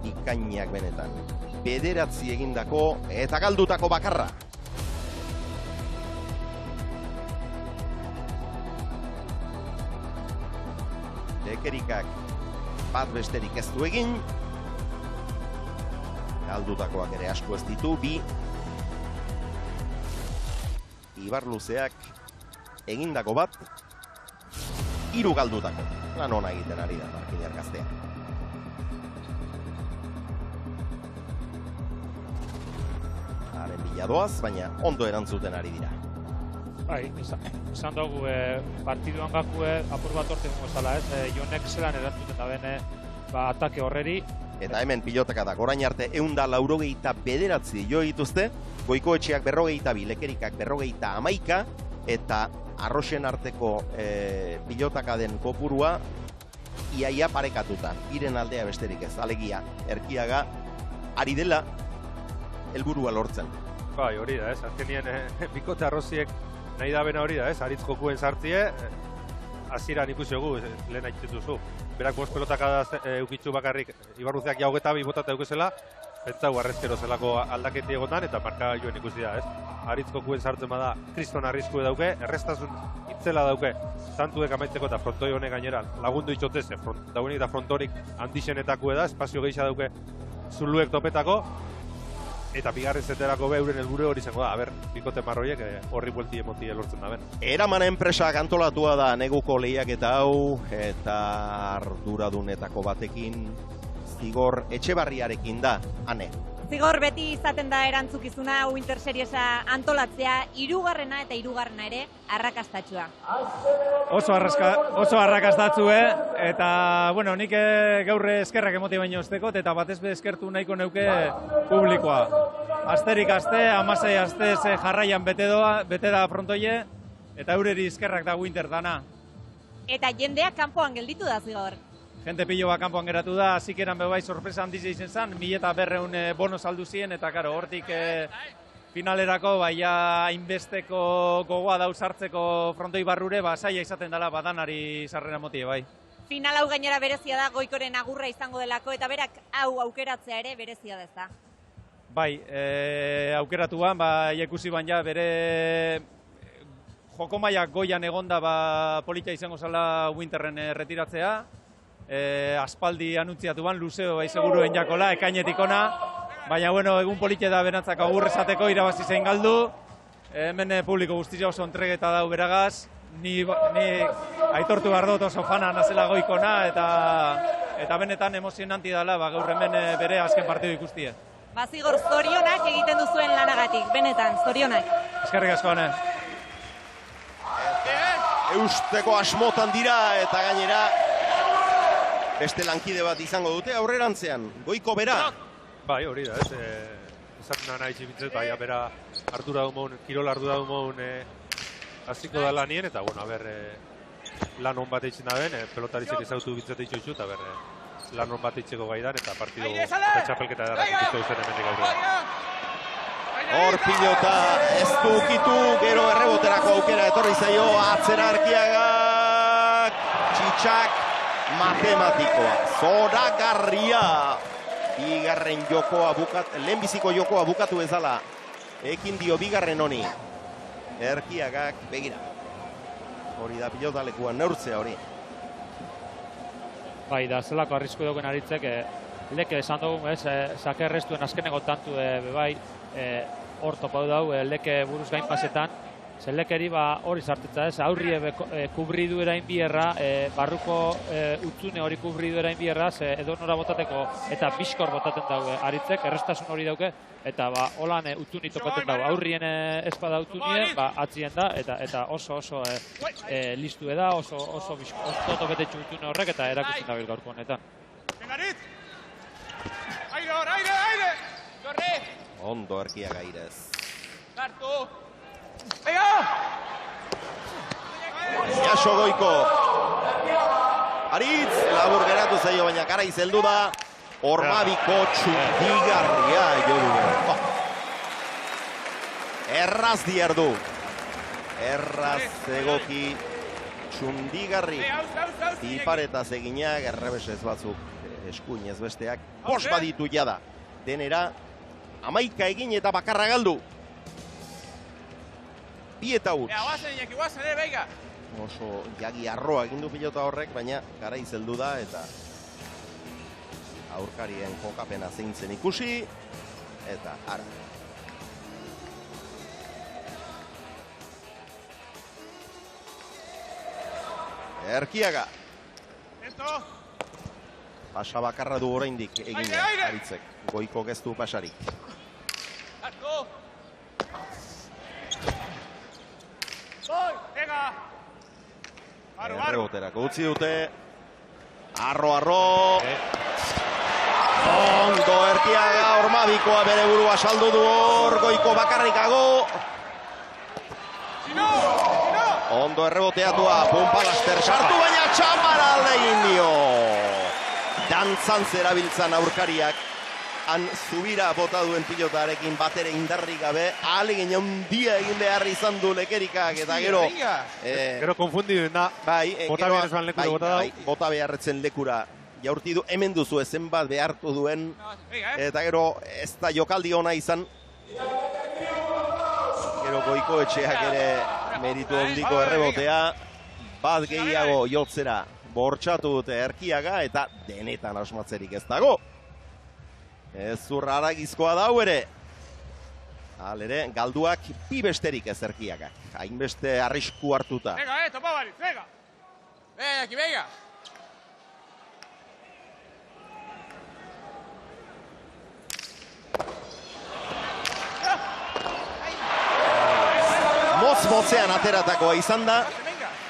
ikainak benetan. 9 egindako eta galdutako bakarra. Lekerikak bat besterik ez du egin. Galdutakoak ere asko ez ditu, 2. Ibarluzeak egindako bat, 3 galdutako. Lan ona egiten ari da Markinar gaztea. Haren bila doaz, baina ondo erantzuten ari dira. Bai, esan dugu partiduan gakue apur bat orte gongo zala, ez? Jonek zelan erantzuten da bene atake horreri. Eta hemen pilotaka da, orain arte 189 jo dituzte, Goikoetxeak 42, Lekerikak 51, eta Arroxen arteko pilotaka den kopurua iaia parekatuta, iren aldea besterik ez, alegia, Erkiaga ari dela helburua lortzen. Bai, hori da, ez, azkenien bikote arroziek nahi da bena hori da, ez, aritz jokuen sartzie, hasieran ikusi dugu, lehen aitzituzu. Berak 5 pelotaka eukitzu bakarrik, Ibarruzeak ja 22 botata eukizela, pentsau arrezkero zelako aldaketi egotan, eta marka joen ikusi da, ez. Aritz jokuen sartzen bada, kriston arriskue dauke, errestasun itzela dauke, tantuek amaitzeko eta frontoi honek gainera lagundu itxotez, dauenik eta frontorik handixenetakue da, espazio gehiago dauke zuluek topetako, eta bigarren zeterako beuren helburu hori zengo da, bikote marroiek horri buelti emoti lortzen da ben. Eraman enpresak antolatua da neguko lehiaketa hau, eta arduradunetako batekin Zigor Etxebarriarekin da, ane. Zigor beti izaten da erantzukizuna Winter Seriesa antolatzea, 3. eta 3. ere arrakastatxua. Oso arrakastatxue, eta, bueno, nik gaurre eskerrak emoti baino estekot, eta batez be eskertu nahiko neuke publikoa. Asterik aste, 16 aste jarraian bete da frontoie, eta eureri eskerrak da Winter dana. Eta jendea kanpoan gelditu da Zigor. Jente pilo bat kanpoan geratu da, zikeran bebai sorpresa handizia izen zen, 1200 bono saldu ziren, eta karo, hortik finalerako, baina hainbesteko gogoa dauzartzeko frontoi barrure, saia izaten dela badanari sarrera motie, bai. Final hau gainera berezia da, Goikoren agurra izango delako, eta berak hau aukeratzea ere berezia da ez da. Bai, aukeratuan, ikusi baina bere joko maiak goian egonda politia izango zala Winterren retiratzea, aspaldi anuntziatu ban, luzeo bai seguruen jakola, ekainetik ona, baina bueno, egun politia da berantzak agurrezateko irabazi zein galdu, hemen publiko guztia oso entregeta dau beragaz, ni aitortu behar dut oso fana nazela Goikona, eta benetan emozionanti dela, gaur hemen bere azken partidu ikustie. Zigor, zorionak egiten duzuen lanagatik, benetan, zorionak. Eskerrik asko, ane. Eusteko asmotan dira, eta gainera beste lankide bat izango dute aurrerantzean, Goiko bera. Bai, hori da, ez, esaten nahi txibitzet, bai, bera ardura dumoun, kirol ardura dumoun hasiko da lanien, eta, bueno, lan hon bat eitzen da ben, pelotaritzek ezautu bitzete itxoitzu, eta lan hon bat eitzeko gaidan, eta partido eta txapelketa edarrak ikuste duzen hemendik aurrean. Hor pilota ez du ukitu, gero erreboterako aukera etorri zaio, atzera Erkiagak, txitsak, matematikoa, zoragarria. Bigarren jokoa lehenbiziko jokoa bukatu ezala. Ekin dio bigarren honi. Erkiagak, begira. Hori da pilotalekuan neurtzea hori. Bai, da zelako arrisku dugun aritzek, leke esan dugu, sake errestuen azkeneko tantu bai, hor topau dau, leke buruz gain pasetan, ze lekeri hori sartetza ez, aurri kubridu erain bierra, barruko utzune hori kubridu erain bierra, ze edo nora botateko eta biskor botaten dau aritzek, errestasun hori dauke, eta holan utzuni topaten dau, aurrien espada utzunie, atzien da, eta oso listu da, oso topetetxu utzune horrek, eta erakusten dabil gaurko honetan. Aire hor, aire! Corre! Ondo Erkiaga gairez. Sartu! Ega! Jaso Goiko. Aritz, labur geratu zaio, baina Garaiz heldu da. Ormabiko txundigarria jo du. Erraz diardu. Erraz egoki txundigarri. Piparetaz eginak, errebesez batzuk eskuinez besteak. Bos baditu jada. Denera, 11 egin eta bakarra galdu. Bi eta huts. Guazen, beiga! Oso jagi arroa egin du pilota horrek, baina Garaiz heldu da eta aurkarien jokapena zein zen ikusi, eta ara. Erkiaga. Pasa bakarra du oraindik egina Aritzek. Goiko geztu pasarik. Erreboterako utzi dute. Arro. Ondo Erkiaga, Ormabikoa bere burua saldu du hor, Goiko bakarrikago. Ondo erreboteatua, Pumpa laster sartu, baina txamara alde egin dio. Dantzan zerabiltzan aurkariak, han zubira bota duen pilotarekin batere indarrik gabe, ahalegin handia egin behar izan du Lekerikak, eta gero... Gero konfundidu da, bota beharrezuan lekura bota dau. Bota beharretzen lekura jaurti du, hemen duzu zenbat behartu duen, eta gero ez da jokaldi ona izan. Gero Goiko etxeak ere meritu handiko errebotea, bat gehiago jotzera bortxatu dute Erkiaga, eta denetan asmatzerik ez dago. Ez zurra aragizkoa dau ere. Halere, galduak bi besterik ez Erkiagak. Hainbeste arrisku hartuta. Venga, topa Baritz, venga! Venga! Motz-motzean ateratakoa izan da,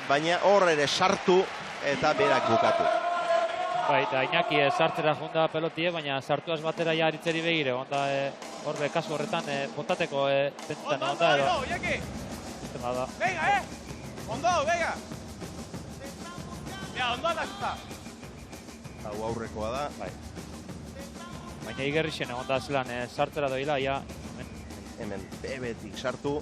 baina hor ere sartu eta berak bukatu. Bai, da Iñaki sartzera junda pelotie, baina sartuaz batera ja Aritzeri begire, onda horbe kasu horretan botateko pentsetan onda edo. Ondo, Iñaki! Sistema da. Venga, Ondo, venga! Ja, ondo da. Hau aurrekoa da. Bai. Baina igerri xene, onda zelan sartzera doila, ja. Hemen bebetik sartu.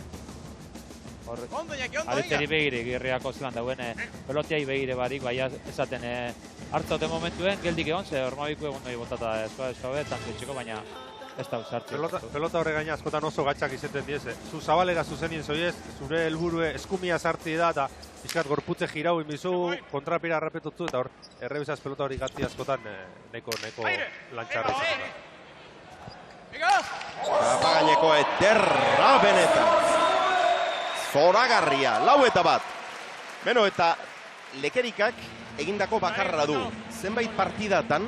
Ondo, Iñaki, ondo, Aritzeri begire, girriako zelan dauen pelotiai begire barik, bai esaten hartzaute momentuen, geldik egon, ze Ormabiko egun doi botata eskoabe, tantzitxeko, baina ez da usartzi. Pelota horre gaina askotan oso gatxak izaten dieze. Zu zabalera zuzenien zoiez, zure helburue eskumia sartzi da, eta pixkat gorputze jirau inbizu, kontrapira errepetutzu, eta hor, errebizaz pelota hori gati askotan neko lantxarra izaten da. Kapagaineko ederra benetan. Zoragarria, 4-1. Beno, eta Lekerikak egindako bakarra du. Zenbait partidatan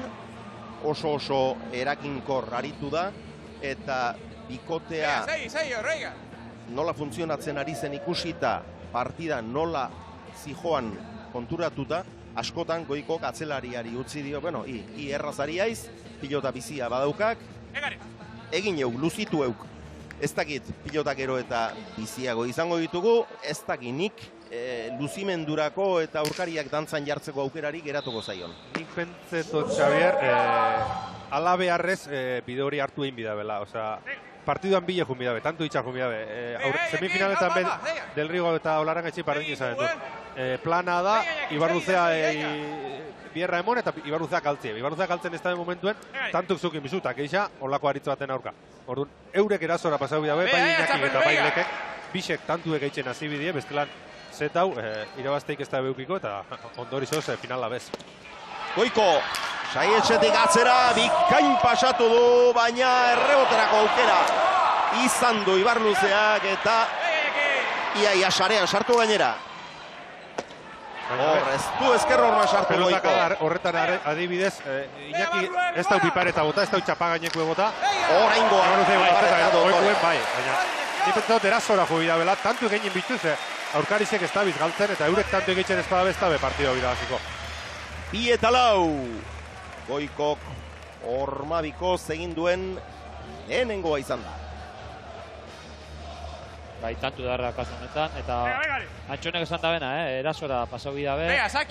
oso erakinkor aritu da, eta bikotea nola funtzionatzen ari zen ikusita, partida nola zijoan konturatuta, askotan Goikok atzelariari utzi dio, bueno, i errazari aiz, pilota bizia badaukak, egin euk, luzitu euk. Ez dakit pilotakero eta biziago izango ditugu, ez dakinik luzimendurako eta aurkariak dantzan jartzeko aukerari geratuko zaion. Nik pentseto, Xavier, ala beharrez bide hori hartu egin bidabela. Osea, partiduan bile jun bidabe, tanto itxar jun bidabe. Semifinaletan Del Rigo eta Olarangaitzi pardin izan du. Plana da, Ibarluzea bierra emon eta Ibarluzea kaltzie. Ibarluzea kaltzen ez da momentuen, tantuk zukin bizutak, eixa, olako aritzu baten aurka. Orduan, eurek erazora pasau bidabe, bai Iñaki eta bai Lekek, bisek tantuek eitzen hasi bidie, bestelan zet hau, irabazteik ez da beukiko eta ondorizoz finala bez. Goiko, saietxetik atzera, bikain pasatu du, baina erreboterako aukera izan du Ibarluzeak eta ia sarean sartu gainera. Hor, ez du ezker horma sartu Goiko. Pelotak horretan adibidez, Iñaki ez da upipareta bota, ez da utxapa gaineko bota. Oraingoa. Goikoen bai, baina ni pentsatu erazora jo bida bela, tantu egin bituz, aurkarizek ez da biz galtzen eta eurek tantu egiten ez bada besta be partidua birabaziko. 2 eta 4. Goikok Ormabiko egin duen lehenengoa izan da. Bai, tantu darra kasu honetan, eta Antxonek esan da bena, erasora pasau bidabe.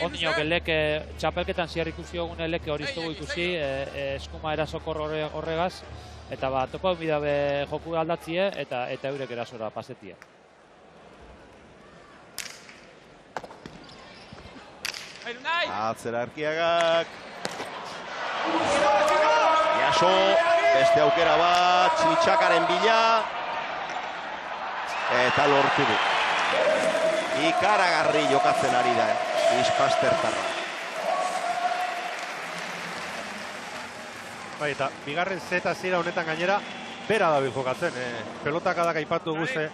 Ondinok leke txapelketan ziar ikusi ogune leke hori iztugu ikusi, eskuma erasokor horregaz, eta topa bidabe joku aldatzie, eta eurek erasora pasetie. Atzera Arkiagak. Jaso, beste aukera bat, Txitxakaren bila. Eta lortu du. Ikaragarri jokatzen ari da, Ispastertarra. Bai, eta bigarren zeta zira honetan gainera, bera da jokatzen. Pelotak adak aipatu guzti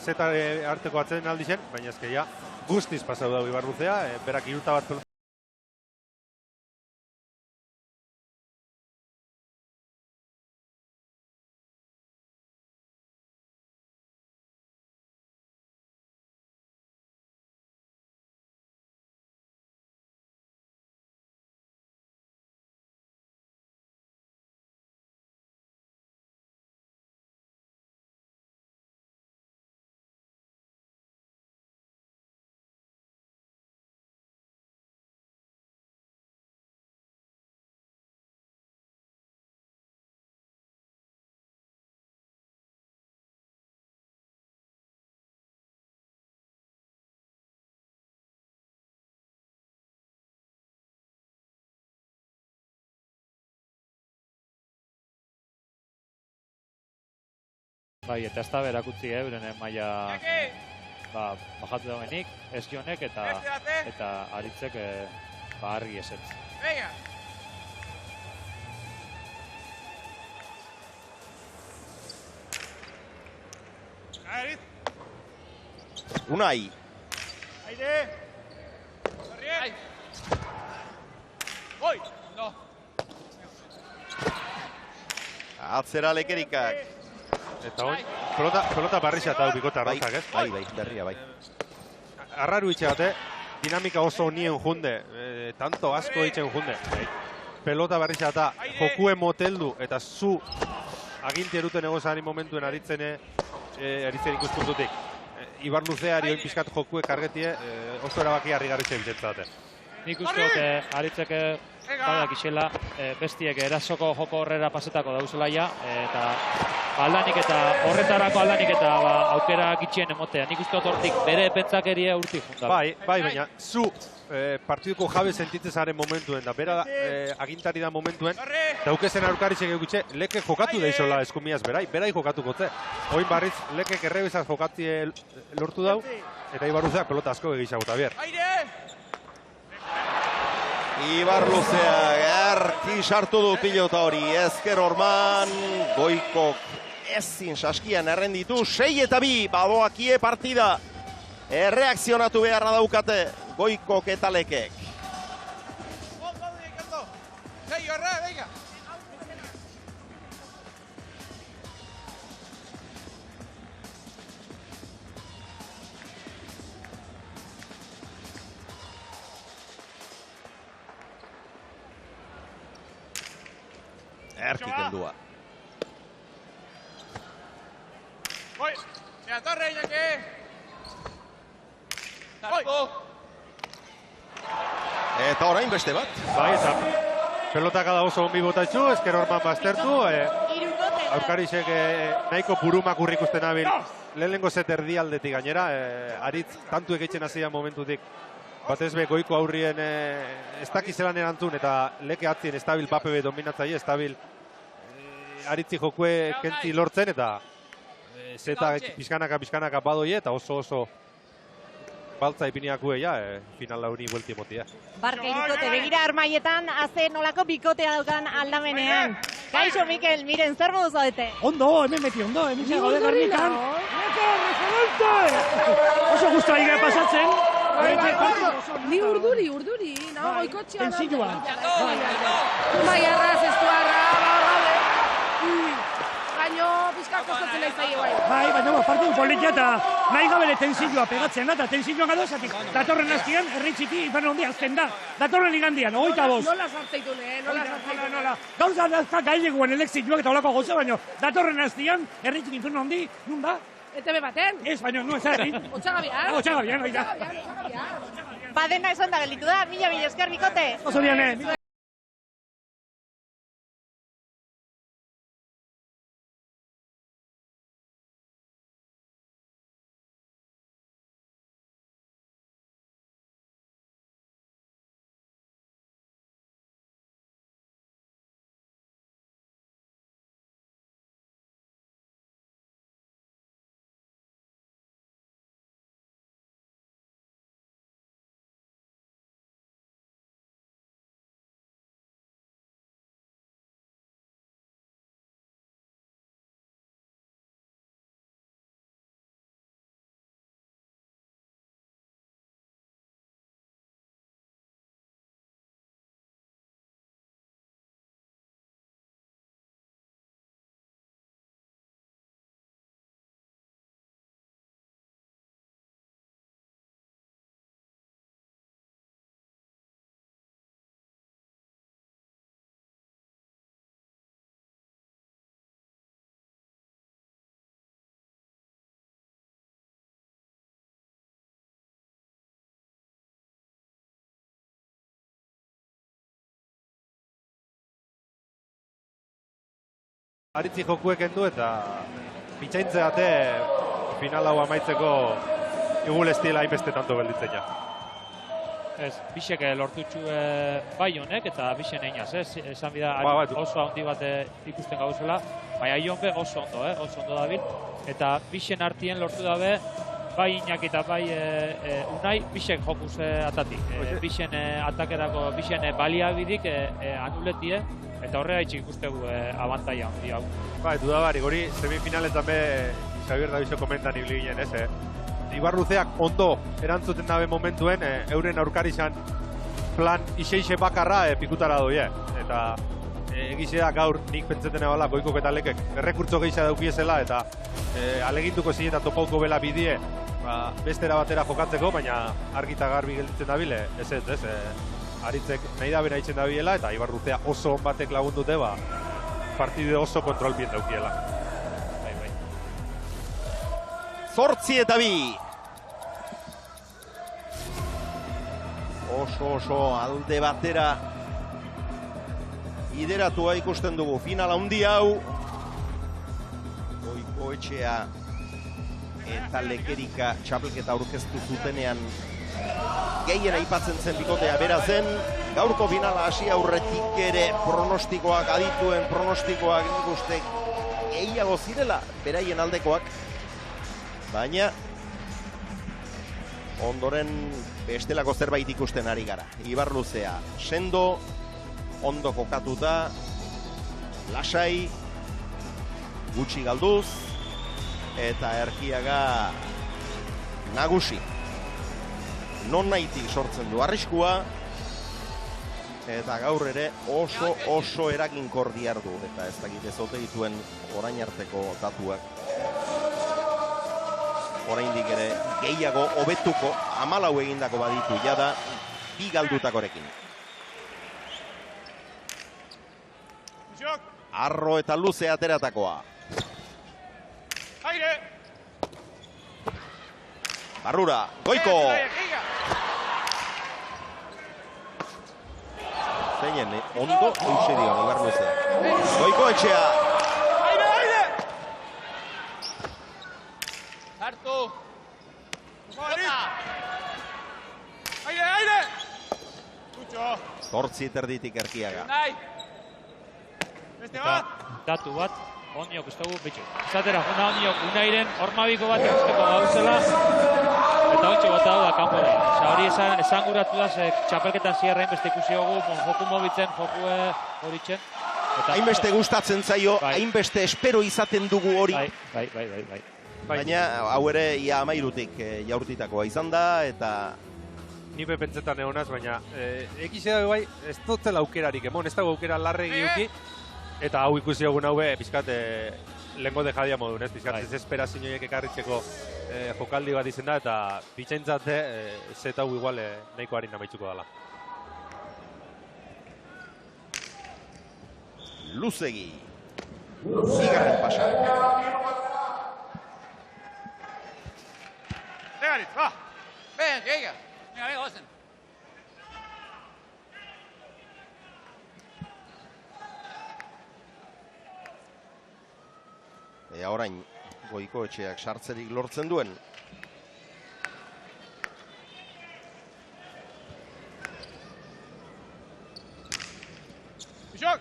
zeta arteko atzeden aldi zen, baina ezkeia guztiz pasau da Ibarluzea, berak iruta bat pelota. Bai, eta ez da berakutzi euren maila bajatu dauenik, ez jonek eta aritzek argi ezetz. Unai. Aire! Berrien! Goi! No! Atzera Lekerikak. Eta hon, pelota barrixa eta bikota arrozak, ez? Bai, berria, bai. Arraru itxeate, dinamika oso nien junde, tanto asko itxen junde. Pelota barrixa eta jokue moteldu eta zu aginti eruten egozari momentuen aritzen ikuspuntutik. Ibarluzeari oin pixkat jokue kargetie oso erabaki harrigarritxe bizentzate. Nik uste dut aritzeke badak isela, bestiek erasoko joko horrera pasetako dauzela ja, eta aldanik eta horretarako aldanik eta aukera gitxien emotea. Nik uste dut hortik bere pentsakeria urtik juntan. Bai, baina zu partiduko jabe sentitzezaren momentuen da, bera agintari da momentuen, daukezen aurkarizek egutxe, leke jokatu da izola eskumiaz berai jokatuko ze. Oin barriz, leke errebezaz jokatie lortu dau, eta Ibarluzeak pelota asko egizago eta bier. Ibarluzea erki sartu du pilota hori, ezker orman, Goikok ezin saskian errenditu, 6 eta 2, badoakie partida. Erreakzionatu beharra daukate, Goikok eta Lekek. Erki kendua. Goi! Ea torre, Iñaki! Goi! Eta orain beste bat. Bai, eta pelotaka da oso onbi botatxu, ezker orman baztertu. Aurkarizek nahiko burumak urrikusten abil. Lehenengo zet erdialdetik gainera. Aritz tantu egitzen hazian momentutik. Batez be Goiko aurrien ez dakizelan erantzun eta leke atzien estabil papebe dominatzaile, estabil aritzi jokue kentzi lortzen eta zeta pizkanaka badoie eta oso baltza ipiniakue ja, final launi buelti motia. Barka irukote, begira armaietan, haze nolako bikotea daukan aldamenean. Kaixo, Mikel, miren, zer modu zaudete? Ondo, hemen beti ondo, hemen txago de garnikan. Oso guztua gira pasatzen. Ni urduri, no, goikotxea da. Tentsilua. Bai, arraz, estuarra, baino, pizkak kostatzen nahi zaio bai. Bai, baina partidu politia eta nahi gabele tentsilua pegatzen da, eta tentsilua gado esatik. Datorren aztian, herri txiki, ipan hondi azten da. Datorren igandian, 25. Nola sartzeitune, nola sartzeitune. Gauza da gaileguan elekzituak eta olako goza, baina datorren aztian, herri txiki ipan hondi, nun da? ETB baten? Ez, baina, nu ez herri. Otxagabian. Otxagabian, oida. Badena esan da gelditu da, mila esker bikote. Oso diane. Aritzi jokuek endu eta bitxaintzeate final hau amaitzeko igul estiela hainbeste tanto gelditzen ja. Ez, bisek lortutxu bai honek eta bisen einaz, esan bida oso handi bat ikusten gauzela, baina Ionbe oso ondo, oso ondo dabil, eta bisen artien lortu dabe, bai Iñaki eta bai Unai, bisek jokuz atatik. Bisen atakerako, bisen baliabidik anuletie, eta horrela itxik ikustegu abantaia handi hau. Bai, dudabarik, hori semifinaletan be Xabier Daviso komentan ibili ginen, ez, Ibarluzeak ondo erantzuten dabe momentuen, euren aurkarizan plan iseixe bakarra pikutara doie. Eta egizea gaur nik pentseten ebala Goikok eta Lekek errekurtso gehiago daukiezela eta aleginduko zine eta topauko bela bidie bestera batera jokatzeko, baina argita garbi gelditzen dabile, ez, Aritzek nahi da bera itzen dabilela eta Ibarluzea oso batek lagundute, partide oso kontrolbien daukiela. Zortzi eta bi. Oso alde batera ideratua ikusten dugu final handi hau. Goikoetxea eta Lekerika txapelketa aurkeztu zutenean gehien aipatzen zen bikotea bera zen. Gaurko finala hasi aurretik ere pronostikoak, adituen pronostikoak nik uste gehiago zirela beraien aldekoak. Baina ondoren bestelako zerbait ikusten ari gara. Ibarluzea sendo, ondo kokatuta, lasai, gutxi galduz, eta Erkiaga nagusi. Non nahitik sortzen du arriskua, eta gaur ere oso eraginkor diardu, eta ez dakit ez ote dituen orain arteko datuak. Oraindik ere gehiago hobetuko 14 egindako baditu jada 2 galdutakorekin. Arro eta luze ateratakoa. Aire! Barrura, Goiko! Zeinen, ondo eusedion Ibarluzea. Goiko etxea! Hartu! Aire! Kutxo! Zortzi terditik Erkiaga. Beste bat! Datu bat, ondiok ez dugu betxu. Zatera, Unairen hormabiko bat ikusteko gauzela. eta ontsi bota hau da kanpora. Osa, hori esan guratu da, txapelketan zierrain beste ikusi dugu, joku mobitzen, joku horitzen. Hainbeste gustatzen zaio, hainbeste espero izaten dugu hori. Bai. Baina, hau ere, ia amairutik jaurtitakoa izan da, eta... Ni bepentzetan egonaz, baina egizia bai, ez dutzela aukerarik, emon, ez dago aukera larregi uki, eta hau ikusi dugun hau pizkat lehenko dejadia modun, ez? Pizkat desesperazioiek ekarritzeko jokaldi bat izen da, eta bitxaintzate zeta hau igual nahiko harin amaitzuko dela. Luzegi. Zigarren pasa. Negaritz, va! Venga, venga. Venga, gozen. Orain, Goikoetxeak sartzerik lortzen duen. Bixok!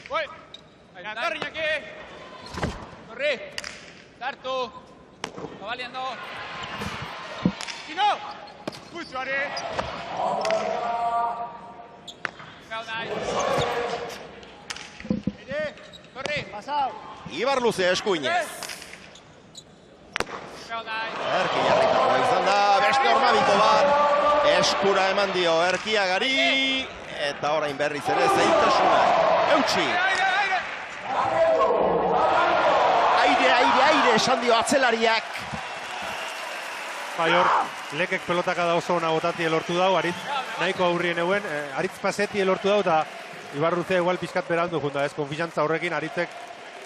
Goi! Agarri, Iñaki! Corri! Sartu! Abaliando! Kino! Gutxoari! Gau nahi! Corri! Pasau! Ibar Luzea eskuinez. Gau nahi! Erki jarritakoa izan da, beste Ormabiko bat. Eskura eman dio Erkiagari. Eta orain berriz ere zeitasuna. Eutxi! Aire esan dio atzelariak. Bai hor, lekek pelotaka da oso ona botatie lortu dau, Aritz nahiko aurrien euen, Aritz pasetie lortu dau, eta Ibarruzea igual pizkat berandu junta, ez, konfizantza horrekin, Aritzek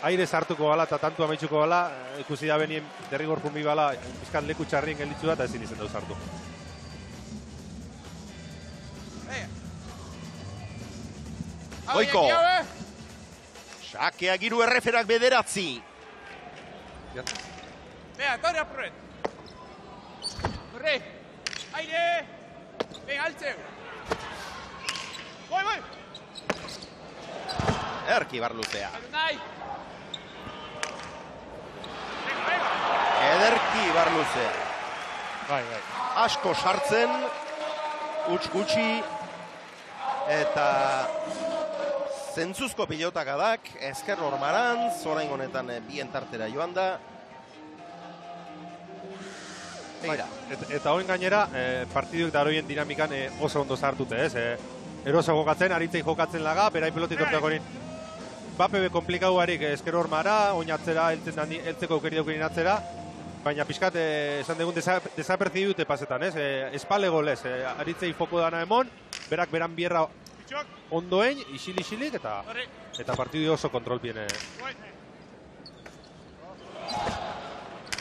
aire sartuko bala eta tantu amaitzuko bala, ikusi da benien derrigor jumbi bala, pizkat leku txarrien gelitzu da, eta ezin izen dauz hartu. Goiko! Sakea giru erreferak bederatzi. Venga, corre apurret! Corre! Aire! Venga, altzeu! Goi! Erki Ibar Luzea. Nahi! Ederki Ibar Luzea. Bai. Asko sartzen, huts gutxi, eta zentzuzko pilotakadak, ezker Ormarantz, orain honetan bien tartera joan da. Eta horren gainera, partiduk daroien dinamikan oso ondo sartute, ez? Eroso jokatzen, Aritzei jokatzen laga, berai pelotik tortuak horin. Bapebe komplikau harik ezker Ormara, oinatzera, heltzeko aukeri daukerin atzera, baina pixkat, esan dugun, desapercibidute pasetan, ez? Espale golez, Aritzei foko dana emon, berak beran bierra ondoen, isilik, eta partidu oso kontrolpien.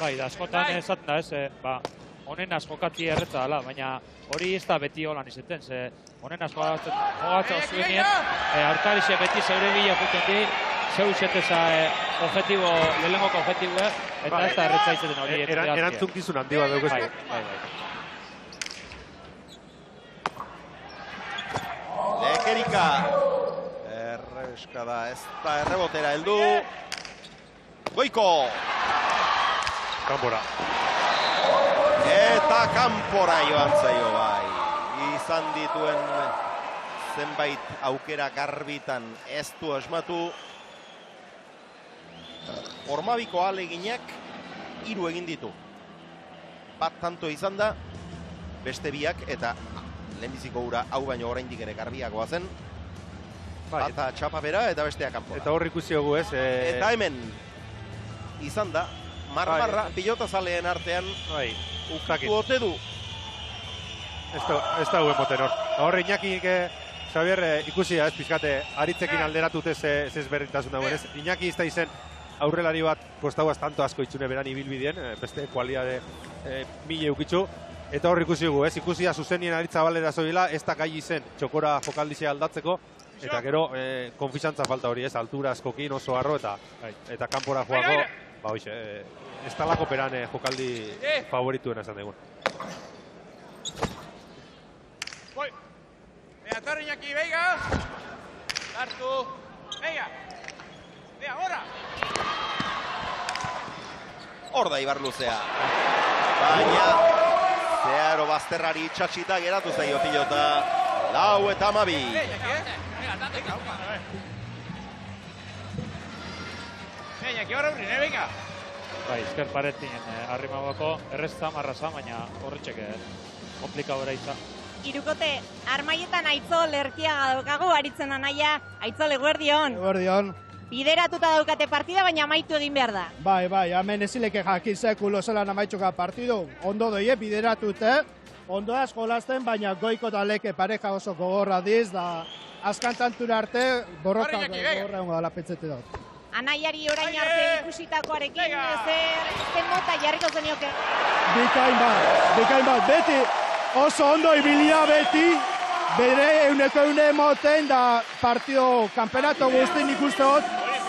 Bai, da askotan esaten da, ez, honen askokati erretza dela, baina hori ez da beti holan izaten, honen askokatzen zuenien, aurkarixe beti zeure bila juten di, zeu izeteza objetibo, lehenengoko objetiboa, eta ez da erretza izaten hori. Erantzunkizun handi bat dugu. Bai. Lekerika. Errebeskada, ez da errebotera heldu. Goiko! Kanpora. Eta kanpora joan zaio bai. Izan dituen zenbait aukera garbitan ez du asmatu. Ormabiko aleginak 3 egin ditu. Bat tanto izan da, beste biak, eta lehenbiziko ura hau baino oraindik ere garbiagoa zen. Bata txapa bera eta bestea kanpora. Eta hor ikusi dugu, ez? Eta hemen izan da, marmarra, pilotazaleen artean ukatu ote du. Ez da guen moten hor. Hor Iñaki, Xavier, ikusi da, ez pizkate, Aritzekin alderatute zez berrintasun dagoen, ez? Iñaki izta izen aurrelari bat kostauaz tanto asko itxune beran ibilbideen, beste kualiade mile eukitzu. Eta hor ikusi dugu, ez? Ikusi da zuzenien Aritza balera zoila, ez da gai izen txokora jokaldizea aldatzeko, eta gero konfizantza falta hori, ez? Altura askokin oso harro eta kanpora joako, ba hoxe, ez talako peran jokaldi favorituena esan dugun. Venga, corre Iñaki, venga! Sartu! Venga! Venga, ahora! Hor da Ibarluzea. Baina, zeharo bazterrari itxatxita geratu zaio pilota. 4-12. Iñaki, ahora urrin, venga. Bai, ezker paretin arrimabako errezta, marraza, baina horretxek komplikabora izan. Irukote, armaietan Aitzol Erkiaga daukagu, aritzen anaia. Aitzol, eguerdion. Eguerdion. Bideratuta daukate partida, baina amaitu egin behar da. Bai, hemen ezileke jakin sekulo zelan amaitxuka partidu. Ondo doie, bideratute. Ondo da eskolazten, baina goiko eta leke pareja oso gogorra diz, da askantantura arte borroka gogorra hongo dala pentsete dut. Anaiari orain arte ikusitakoarekin, zen mota jarriko zenioke. Bikain bat, beti oso ondo ibilia beti, bere euneko moten da partido kampeonato guztin ikusteot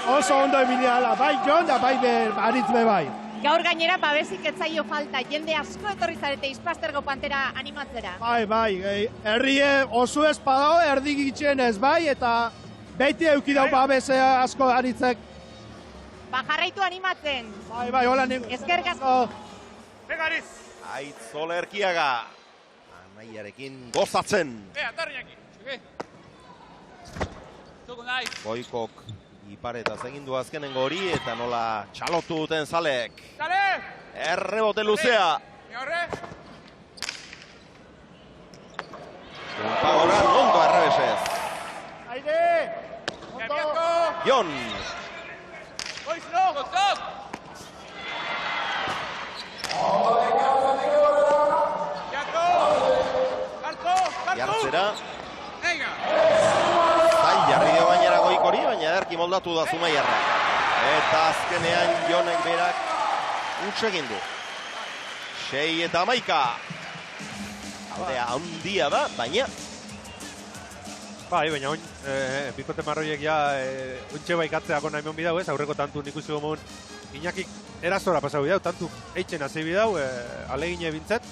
oso ondo ibilia ala, bai Jon da bai aritz be bai. Gaur gainera babesik etzaio falta, jende asko etorri zarete Izpastergo Pantera animatzera. Bai, herrie oso espadao, erdi gitxen ez bai, eta beti eukidau babese asko aritzek. Jarraitu animatzen. Bai, hola nik. Ezkerrik asko. Begariz. Aitzol Erkiaga. Anaiarekin gozatzen. Atorri Iñaki. Zuko nahi. Goikok iparetaz egin du azkenengo hori eta nola txalotu duten zalek. Sale! Errebote luzea. Horre. Pagoran ondo arrebesez. Aide! Ondo! Jon. Goiz no! Gozok! Jartzera. Venga! Zai jarri dio gainera Goikori, baina ederki moldatu da Zumaiarra. Eta azkenean Jonek berak huts egin du. 6-11. Aldea handia da, baina Bai, baina oin, bikote marroiek ja ontxe baikatzeako nahi mon bidau, ez? Aurreko tantu nik uste gomun Iñakik erazora pasau bidau, tantu eitzen hasi bidau, alegine bintzet,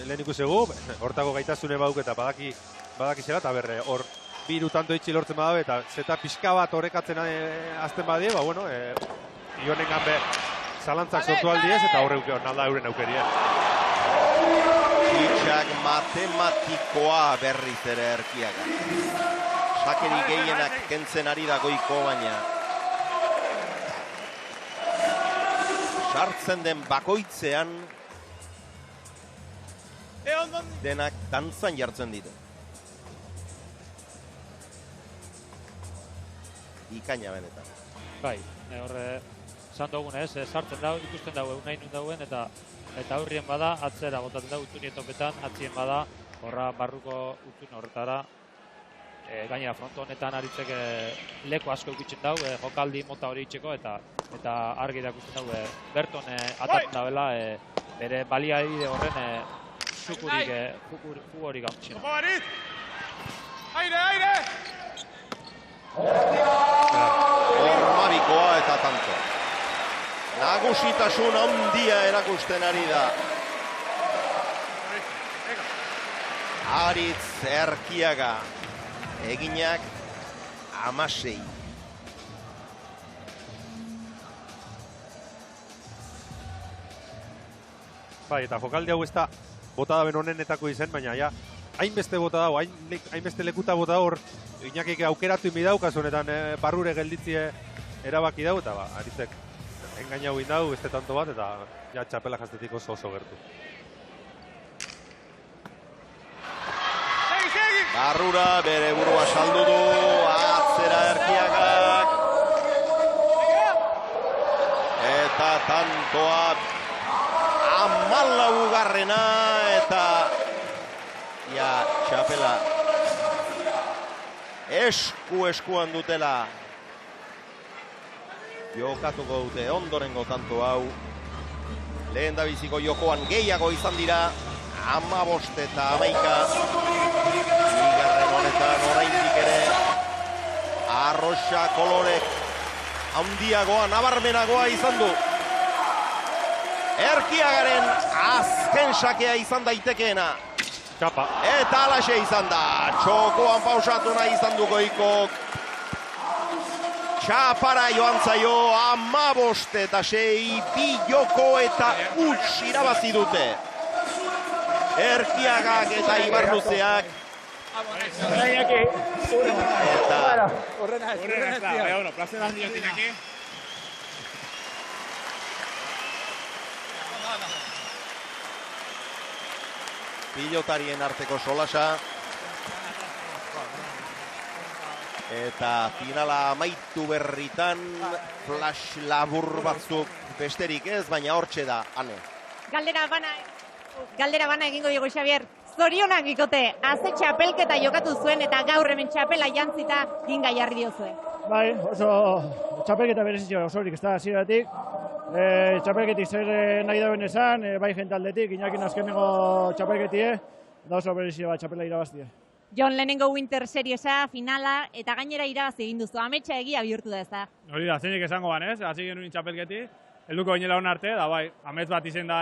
lehen ikusegu, hortako gaitasune bauk eta badaki zela, eta berre, hor biru tanto eitzi lortzen badabe, eta zeta pixka bat horrekatzen azten badie, ba, bueno, Ionengan be zalantzak sortu aldiez, eta horre nalda euren aukeria. Txitsak matematikoa berriz ere Erkiaga. Sakeri gehienak kentzen ari da Goiko, baina sartzen den bakoitzean denak dantzan jartzen ditu. Ikaina benetan. Bai, horre, zan dugun ez, sartzen dago, ikusten dago, nahi nun dauen, eta aurrien bada, atzera botatzen da, utunietopetan, atzien bada, horra barruko utun horretara, gainera fronto honetan aritzek leku asko ikutzen dau, jokaldi mota hori itxeko, eta argi da ikusten dau, Berton atatzen dabela, bere baliabide horren zukurik, jugorik gautxena. Aire! Hormarikoa eta tanto. Nagusitasun handia erakusten ari da. Aritz Erkiaga. Eginak 16. Bai, eta jokaldi hau ez da botada ben honenetako izen, baina ja, hainbeste bota dago, hainbeste lekuta bota hor, Iñakik aukeratu imi dau, kasu honetan barrure gelditzie erabaki dau, eta ba, aritzek engaina huin dau, beste tanto bat, eta ja txapela jaztetik oso gertu. Barrura bere burua saldu du, atzera Erkiagak. Eta tantoa 14. eta ja txapela eskuan dutela jokatuko dute ondorengo tanto hau. Lehen da biziko jokoan gehiago izan dira, 15 eta 11. Bigarren honetan oraindik ere arroxa kolorek handiagoa, nabarmenagoa izan du. Erkiagaren azken sakea izan daitekeena. Txapa. Eta alaxe izan da. Txokoan pausatu nahi izan du Goikok. Txapara joan zaio 15-6, 2 joko eta huts irabazi dute. Erkiagak eta Ibarluzeak. Eta plazen handio tinaki. pilotarien arteko solasa. Eta finala amaitu berritan, flash labur batzuk besterik ez, baina hortxe da, ane. Galdera bana egingo diego, Xabier. Zorionak bikote, aze txapelketa jokatu zuen eta gaur hemen txapela jantzita ginga jarri diozue. Bai, oso txapelketa berezitxo osorik ez da hasieratik. Txapelketik zer nahi dauen esan, bai jentaldetik, Iñakin azkeneko txapelketie, da oso berezitxo bat txapela irabaztie. Jon, lehenengo Winter Seriesa, finala, eta gainera irabazi egin duzu, ametsa egia bihurtu da ez da. Hori da, zeinik esango ban ez, hasi genuen txapelketi, helduko gainela hon arte, da bai, amets bat izen da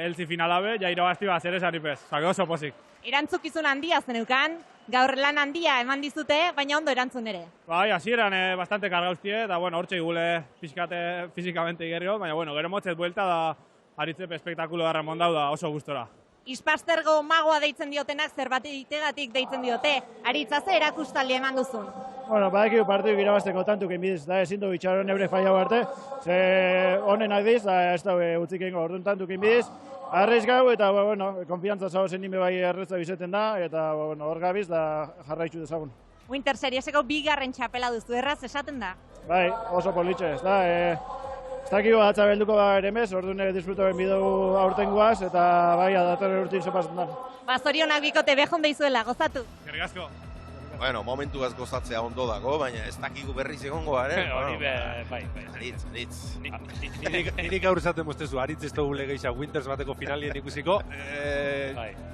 elzi finalabe, ja irabazti bat zer esan ipez, zake oso pozik. Erantzukizun handia zeneukan, gaur lan handia eman dizute, baina ondo erantzun ere. Bai, hasieran bastante kargauztie, da bueno, hortxe igule pixkate fizikamente igerrio, baina bueno, gero motzet buelta da aritzep espektakulo garra mondau da oso gustora. Ispastergo magoa deitzen diotenak zerbategatik deitzen diote, aritzaze erakustaldi eman duzun. Bueno, badakigu partidu irabazteko tantuk enbidiz, da ezin du bitxaron ebre faiau arte, ze honen aldiz, da ez da utzik egingo orduan tantuk enbidiz, arrez gau eta, bueno, konfiantza zau zen nime bai errezta bizeten da, eta, bueno, hor gabiz, da jarraitzu dezagun. Winter Serieseko bigarren txapela duzu, erraz esaten da? Bai, oso politxe, ez da, ez dakigu atza belduko da ere mez, orduan disfruto ben bideu aurten guaz, eta bai, adatorren urtin zopazen da. Zorionak bikote behon deizuela, gozatu. Gerrik asko. Bueno, momentuaz gozatzea ondo dago, baina ez dakigu berriz egongo, Hori bai. Aritz. Niri gaur esaten mostezu, aritz ez dugu legeixa Winters bateko finalien ikusiko.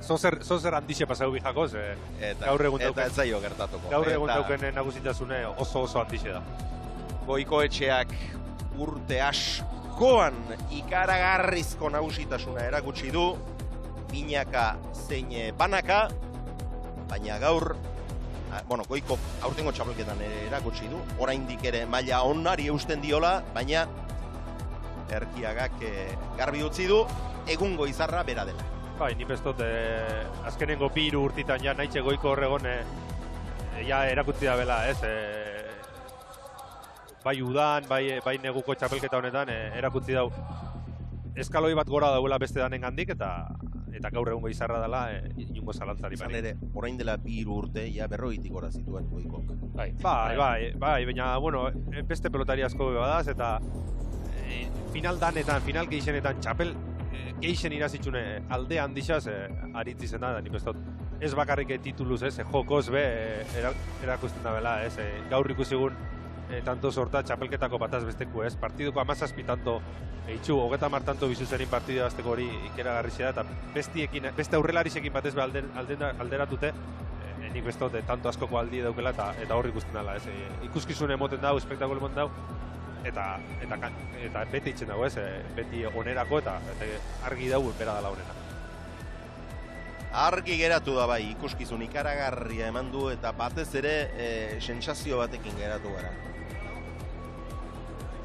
Zozer handixe pasau bijakoz, gaur egun dauken. Eta ez zaio gertatuko. Gaur egun dauken nagusitasune oso handixe da. Goikoetxeak urte askoan ikaragarrizko nagusitasuna erakutsi du, binaka zein banaka, baina gaur, Goiko aurtengo txapelketan erakutsi du, oraindik ere maila onari eusten diola, baina Erkiagak garbi utzi du, egungo izarra bera dela. Bai, nik ez dut, azkenengo 3 urtitan ja nahitxe Goiko horregon ja erakutsi da bela, ez? Bai udan, bai neguko txapelketa honetan erakutsi dau eskaloi bat gora dauela beste danen gandik eta gaur egungo izarra dela inungo zalantzari. Izan ere, orain dela 3 urte, ja 40 gora zituen Goikok. Bai, baina, bueno, beste pelotari asko badaz, eta final danetan, final geixenetan txapel geixen irazitxune alde handixaz aritz izen da, nik ez dut. Ez bakarrik tituluz, jokoz be erakusten da bela, gaur ikusigun tanto sorta txapelketako bataz besteku, partiduko 17 tanto eitxu, 30 tanto bizuzerin partidu azteko hori ikeragarrizia da, eta beste aurrelarisekin batez be alderatute, nik bestot tanto askoko aldi daukela eta horri ikusten dela, ikuskizun emoten dau, espektakulu emoten dau, eta beti itzen dago, beti onerako eta argi dau bera dela onena. Argi geratu da bai, ikuskizun ikaragarria eman du eta batez ere sentsazio batekin geratu gara.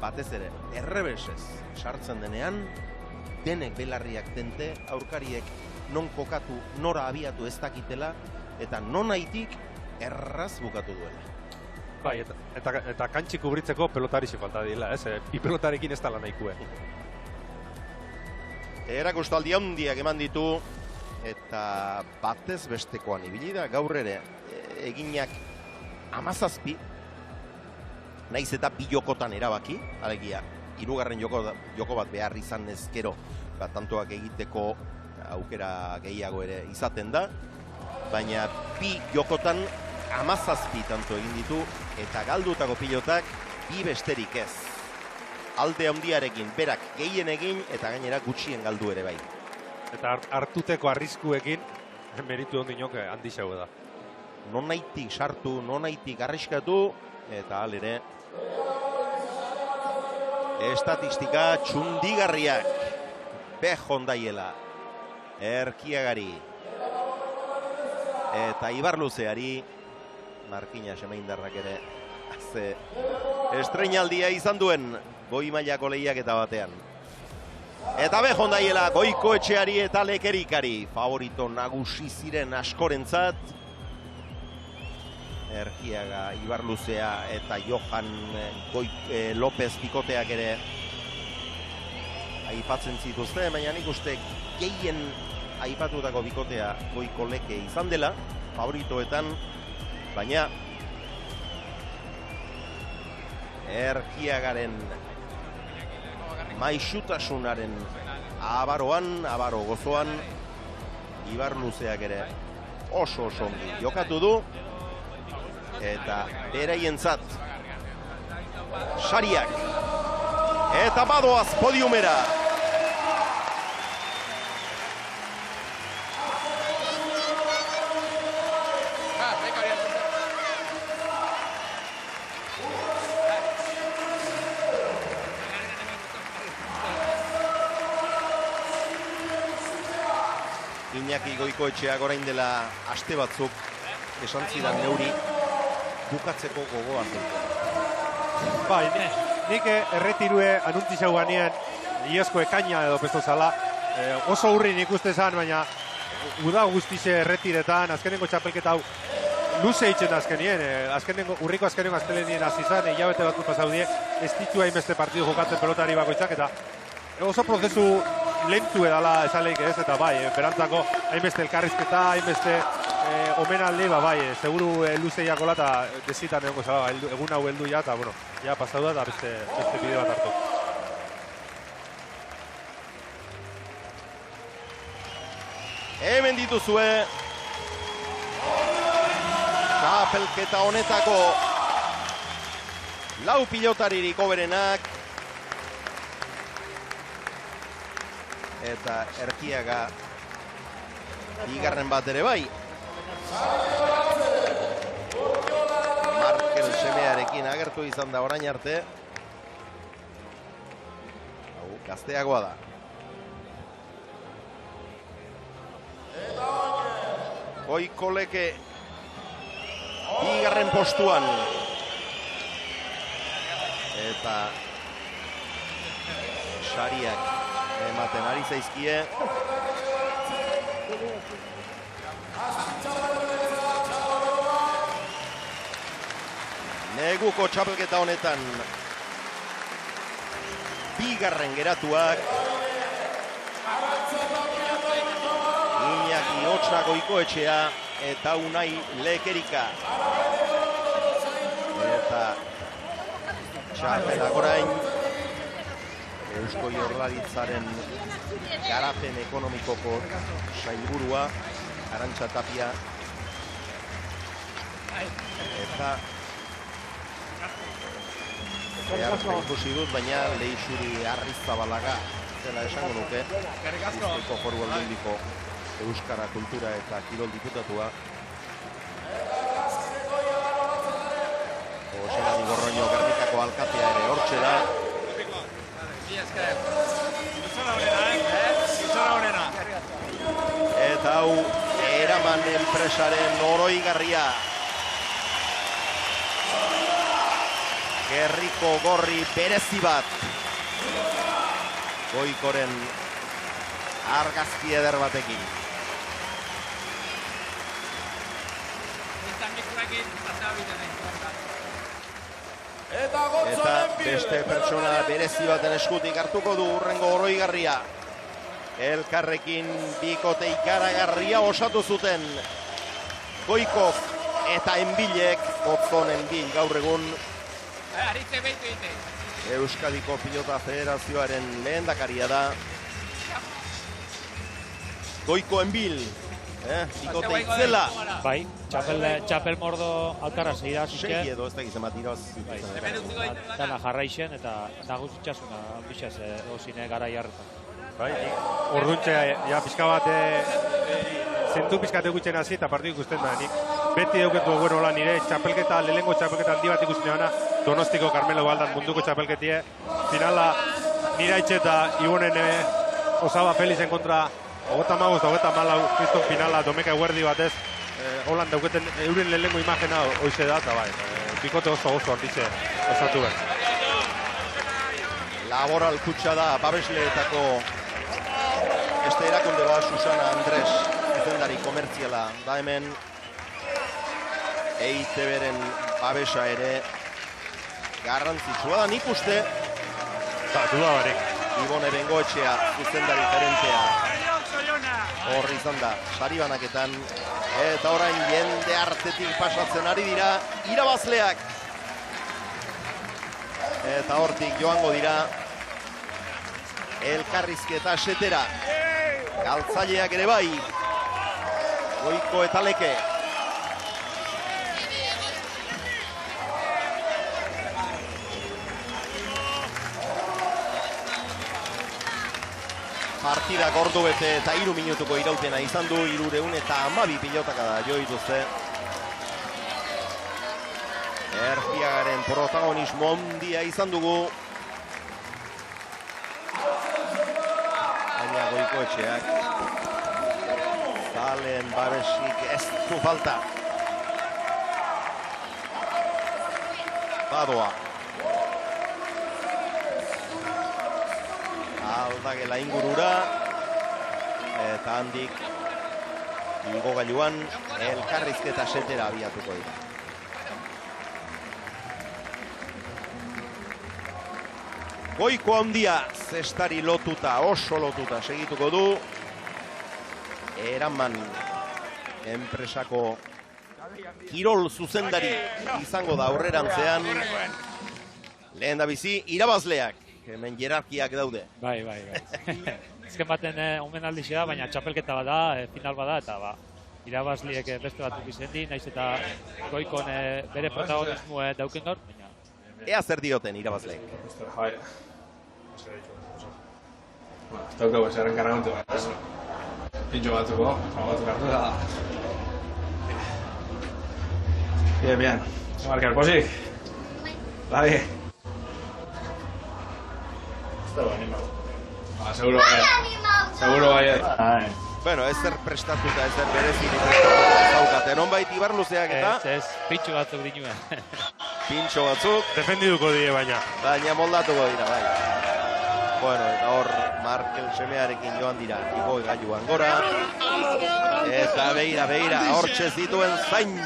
Batez ere, errebesez sartzen denean, denek belarriak tente, aurkariek non kokatu, nora abiatu ez dakitela, eta non haitik erraz bukatu duela. Bai, eta kantxi kubritzeko pelotarixe falta dila, bi pelotarekin ez dala nahikue. Erakustaldi handiak eman ditu, eta batez bestekoan ibili da, gaur ere eginak 17, naiz eta 2 jokotan erabaki, alegia, 3. joko bat behar izan ezkero, tantoak egiteko aukera gehiago ere izaten da, baina 2 jokotan 17 tanto egin ditu, eta galdutako pilotak 2 besterik ez. Alde handiarekin berak gehien egin, eta gainera gutxien galdu ere bai. Eta hartuteko arriskuekin, meritu ondinok handixago da. Non nahitik sartu, non nahitik arriskatu, eta alere estatistika txundigarriak behon daiela Erkiagari eta Ibarluzeari, Markina Semeindarrak ere ze estreinaldia izan duen goi mailako lehiaketa batean. Eta behondaiela Goiko Etxeari eta Lekerikari favorito nagusi ziren askorentzat. Erkiaga, Ibarluzea eta Johan López bikoteak ere aipatzen zituzte, baina nik uste gehien aipatutako bikotea Goiko Leke izan dela, favoritoetan, baina Erkiagaren maixutasunaren abaro gozoan, Ibarluzeak ere oso ongi jokatu du, eta beraientzat sariak eta badoaz podiumera. Iñaki Goikoetxeak orain dela aste batzuk esan zidan neuri bukatzeko gogoa zuten. Bai, nik erretirue anuntzi zauganean iazko ekaina edo pesto zala. Oso hurri nik uste zan, baina uda guztize erretiretan, azkenengo txapelketa hau luze itxen azkenien. Urriko azkenengo aztelenien hasi zan, hilabete batzu pasaudie, ez ditu hainbeste partidu jokatzen pelotari bakoitzak, eta oso prozesu lentu edala esaleik ez, eta bai, berantzako hainbeste elkarrizketa, hainbeste omenaldi, bai, seguru luzeiak ola eta dezitan egongo zala, egun hau heldu ja, eta bueno, ja pasau da, eta beste bide bat hartu. Hemen dituzue txapelketa honetako lau pilotaririk hoberenak, eta Erkiaga bigarren bat ere bai. Markel semearekin agertu izan da orain arte. Hau, gazteagoa da. Goiko Leke bigarren postuan. Eta sariak ematen ari zaizkie. Neguko txapelketa honetan bigarren geratuak Iñaki Otsa Goikoetxea eta Unai Lekerika. Eta txapelak orain Eusko Jaurlaritzaren garapen ekonomikoko sailburua Arantxa Tapia eta behartzen ikusi dut, baina Leixuri Arrizabalaga zela esango nuke, Bizkaiko Foru Aldundiko Euskara Kultura eta Kirol diputatua. Joselari Gorroño Gernikako alkatea ere hortxe da. Eta hau eraman enpresaren oroigarria. Gerriko gorri berezi bat. Goikoren argazki eder batekin. Eta beste pertsona berezi baten eskutik hartuko du hurrengo oroigarria. Elkarrekin bikote ikaragarria osatu zuten Goikok eta Enbilek, Otzon Enbil gaur egun Euskadiko Pilota Federazioaren lehendakaria da. Goiko Enbil, bikote itzela. Bai, txapel mordo alkarra segida zitxe. Sei edo ez da gizema tiroz. Dana jarraixen eta nagusitxasuna bixez egozine gara jarretan. Bai, orduntxe, ja, pixka bat, zentu pixkate gutxen hasi eta partidu ikusten da, nik beti dauketu bueno hola nire txapelketa, lehenengo txapelketa handi bat ikusten dana, Donostiko Carmelo Baldan munduko txapelketie, finala nire haitxe eta Ibonen Osaba Felizen kontra 35 eta 34 kriston finala Domeka Eguerdi batez, holan dauketen euren lehenengo imagena hoize da, eta bai, bikote oso arditze osatu behar. Laboral kutsa da babesleetako beste erakunde bat Susana Andres zuzendari komertziala da hemen. EITB-ren babesa ere garrantzitsua da, nik uste. Duda barik. Ibone Bengoetxea zuzendari gerentea hor izan da sari banaketan. Eta orain jende artetik pasatzen ari dira irabazleak. Eta hortik joango dira elkarrizketa setera. Galtzaileak ere bai. Goiko eta Leke. Partidak ordu bete eta 3 minutuko irautena izan du, 312 pilotaka da jo dituzte. Erciagaren protagonismo handia izan dugu. Baina Goikoetxeak zaleen babesik ez du falta. Badoa. Aldagela ingurura. Eta handik igogailuan elkarrizketa setera abiatuko dira. Goiko handia zestari lotuta, oso lotuta segituko du. Eraman enpresako kirol zuzendari izango da aurrerantzean. Lehen da bizi, irabazleak. Hemen jerarkiak daude. Bai. Ezken baten omenaldixe da, baina txapelketa bada, final bada, eta irabazliek beste batzuk izendi, naiz eta Goikon bere protagonismo dauken gaur. Ea zer dioten irabazleek. Ez daukagu eserren karraguntu bat. Pintxo batzuko, batzuk hartu da. Bien. Marker, posik? Bai. Ez dago animau. Seguro baiet. Bueno, ezer prestatuta, ezer berezirik prestatuta ez daukaten. Onbait Ibarluzeak eta... Ez, pintxo batzuk dinuen. Pintxo batzuk. Defendiduko die baina. Baina moldatuko dira, bai. Bueno, eta hor Markel semearekin joan dira igoi gailuan gora. Eta beira, hortxe zituen zain.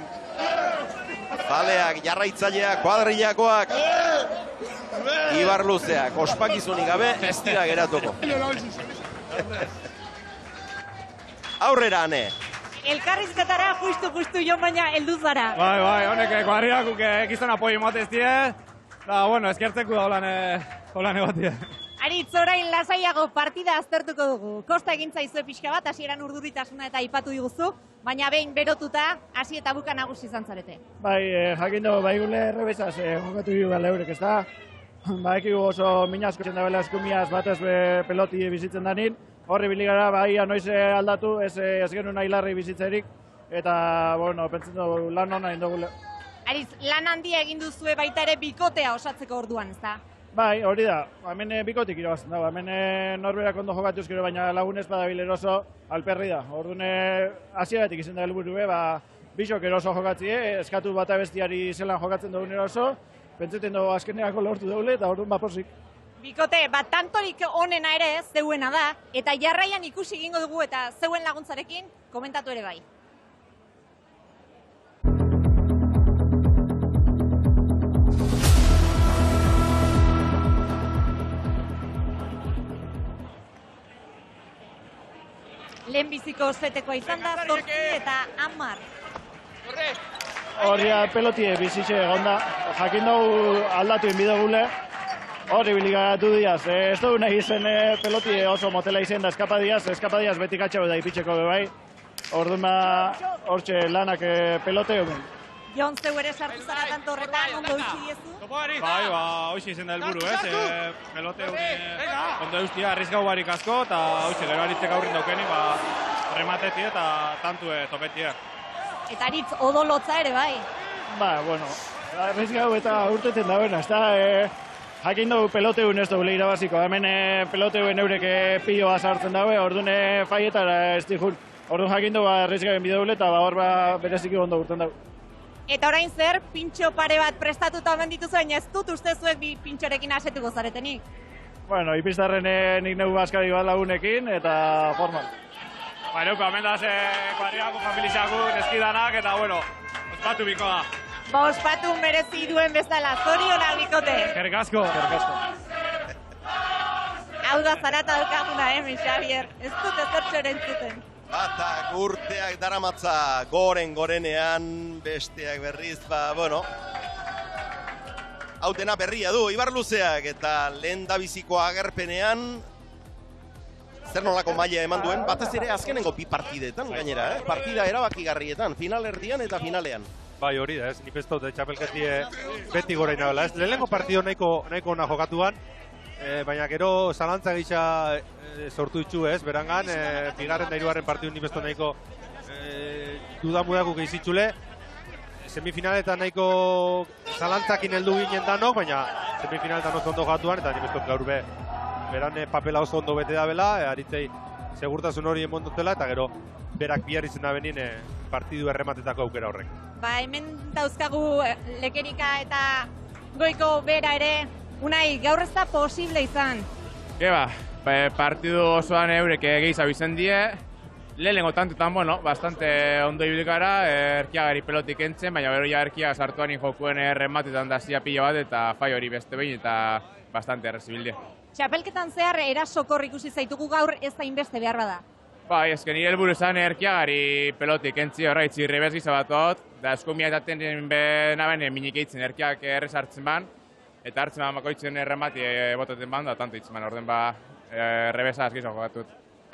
Zaleak, jarraitzaileak, kuadrillakoak. Ibarluzeak, ospakizunik gabe, ez dira geratuko. Aurrera, ane. Elkarrizketara justu jo baina heldu zara. Bai, honek kuadrillakuk ekizten apoio matez die. Da, bueno, eskertzeko da holan egotie. Aritz, orain lasaiago partida aztertuko dugu. Kosta egin zaizue pixka bat, hasieran urduritasuna eta aipatu diguzu, baina behin berotuta, hasi eta buka nagusi izan zarete. Bai, jakin dugu, bai gule errebezaz jokatu dugu gala eurek, ez da? Baikigu oso minazko txendabela eskumiaz batez peloti bizitzen danin. Horri biligara, bai, noiz aldatu, ez genuen ailarri bizitzerik. Eta, bueno, pentsen dugu lan hona indogule. Aritz, lan handia egin duzue baita ere bikotea osatzeko orduan, ez da? Bai, hori da. Hemen bikotik irabazten dago. Hemen norberak ondo jokatuz gero, baina lagunez badabil eroso alperri da. Orduan, hasieratik izan da helburue, bisok eroso jokatzie, eskatu bata bestiari zelan jokatzen dugun eroso, pentseten dugu azkeneako lortu dugu eta orduan baposik. Bikote, tantorik onena ere zeuena da, eta jarraian ikusi egingo dugu eta zeuen laguntzarekin komentatu ere bai. Lehenbiziko zetekoa izan da, 8 eta 10. Horria pelotie bizitxe egon da, jakin dugu aldatu inbidegule, horri biligatu diaz. Ez dugu nahi izen pelotie oso motela izen da eskapadiaz beti katxabe da ipitxeko bai. Orduan hortxe lanak pelote omen. Jon, zeu ere sartu zara tanto horretan, ondo eutxi diezu? Bai, hoxe izan da helburu, ez? Pelote ondo eustia arrizgau barik asko, eta hoxe gero aritzek aurrin daukeni, rematetie eta tantue topetie. Eta Aritz, odolotza ere bai? Bueno, arrizgau eta urteten da bena, ez da... Jakin dugu peloteun ez dugu irabaziko, hemen peloteuen eurek piloa sartzen daue, orduan faietara ez dihun. Orduan jakin dugu arrizgauen bideu eta hor bereziki ondo urten dugu. Eta orain zer, pintxo pare bat prestatuta omen dituzu, baina ez dut uste zuek bi pintxorekin asetuko zaretenik. Bueno, ipistarren nik neu baskari bat lagunekin, eta formal. Ba, neuko, amendaz kuadriako familizaku, neskidanak, eta, bueno, ospatu biko da. Ba, ospatu merezi duen bezala, zorionak bikote. Eskerrik asko. Hau da zarata daukaguna, Xavier, ez dut ezertxo erantzuten. Batak urteak daramatza gorenean, besteak berriz, bueno. Hau dena berria du, Ibar Luzeak, eta lehen dabiziko agerpenean, zer nolako maila eman duen, batez ere azkenengo bi partidetan gainera, partida erabakigarrietan, finalerdian eta finalean. Bai, hori da, nik ez dut txapelketie beti gorein nabela, ez? Lehenengo partido nahiko ona jokatuan, baina gero zalantza gisa sortu ditzu, ez? Berangan, bigarren da hirugarren partidu nik ez dut nahiko dudamudaku gehizitzule, semifinaletan nahiko zalantzakin heldu ginen danok, baina semifinaletan oso ondo jokatuan, eta nik ez dut gaur beran papela oso ondo bete da bela, aritzei segurtasun hori emon dutela, eta gero berak bihar izena benin partidu errematetako aukera horrek. Ba, hemen dauzkagu Lekerika eta Goiko bera ere, Unai, gaur ez da posible izan. Ba, partidu osoan eurek gehiago izen die, lehenengo tantutan, bueno, bastante ondo ibilikara, erkiagari pelotik entzen, baina bero ja erkiaga sartuan jokuen errematetan da zia pila bat, eta fai hori beste behin, eta bastante errezibilde. Txapelketan zehar erasokor ikusi zaitugu gaur ez da inbeste behar bada. Bai, ezken nire helburu izan erkiagari pelotik entzi horraitzi irrebez gizabatot, da eskumia eta tenen benaben minik eitzen erkiak errez hartzen ban, eta hartzen ban bakoitzen erremati botaten ban, da tanto eitzen ban, orden errebeza azkizo jokatut.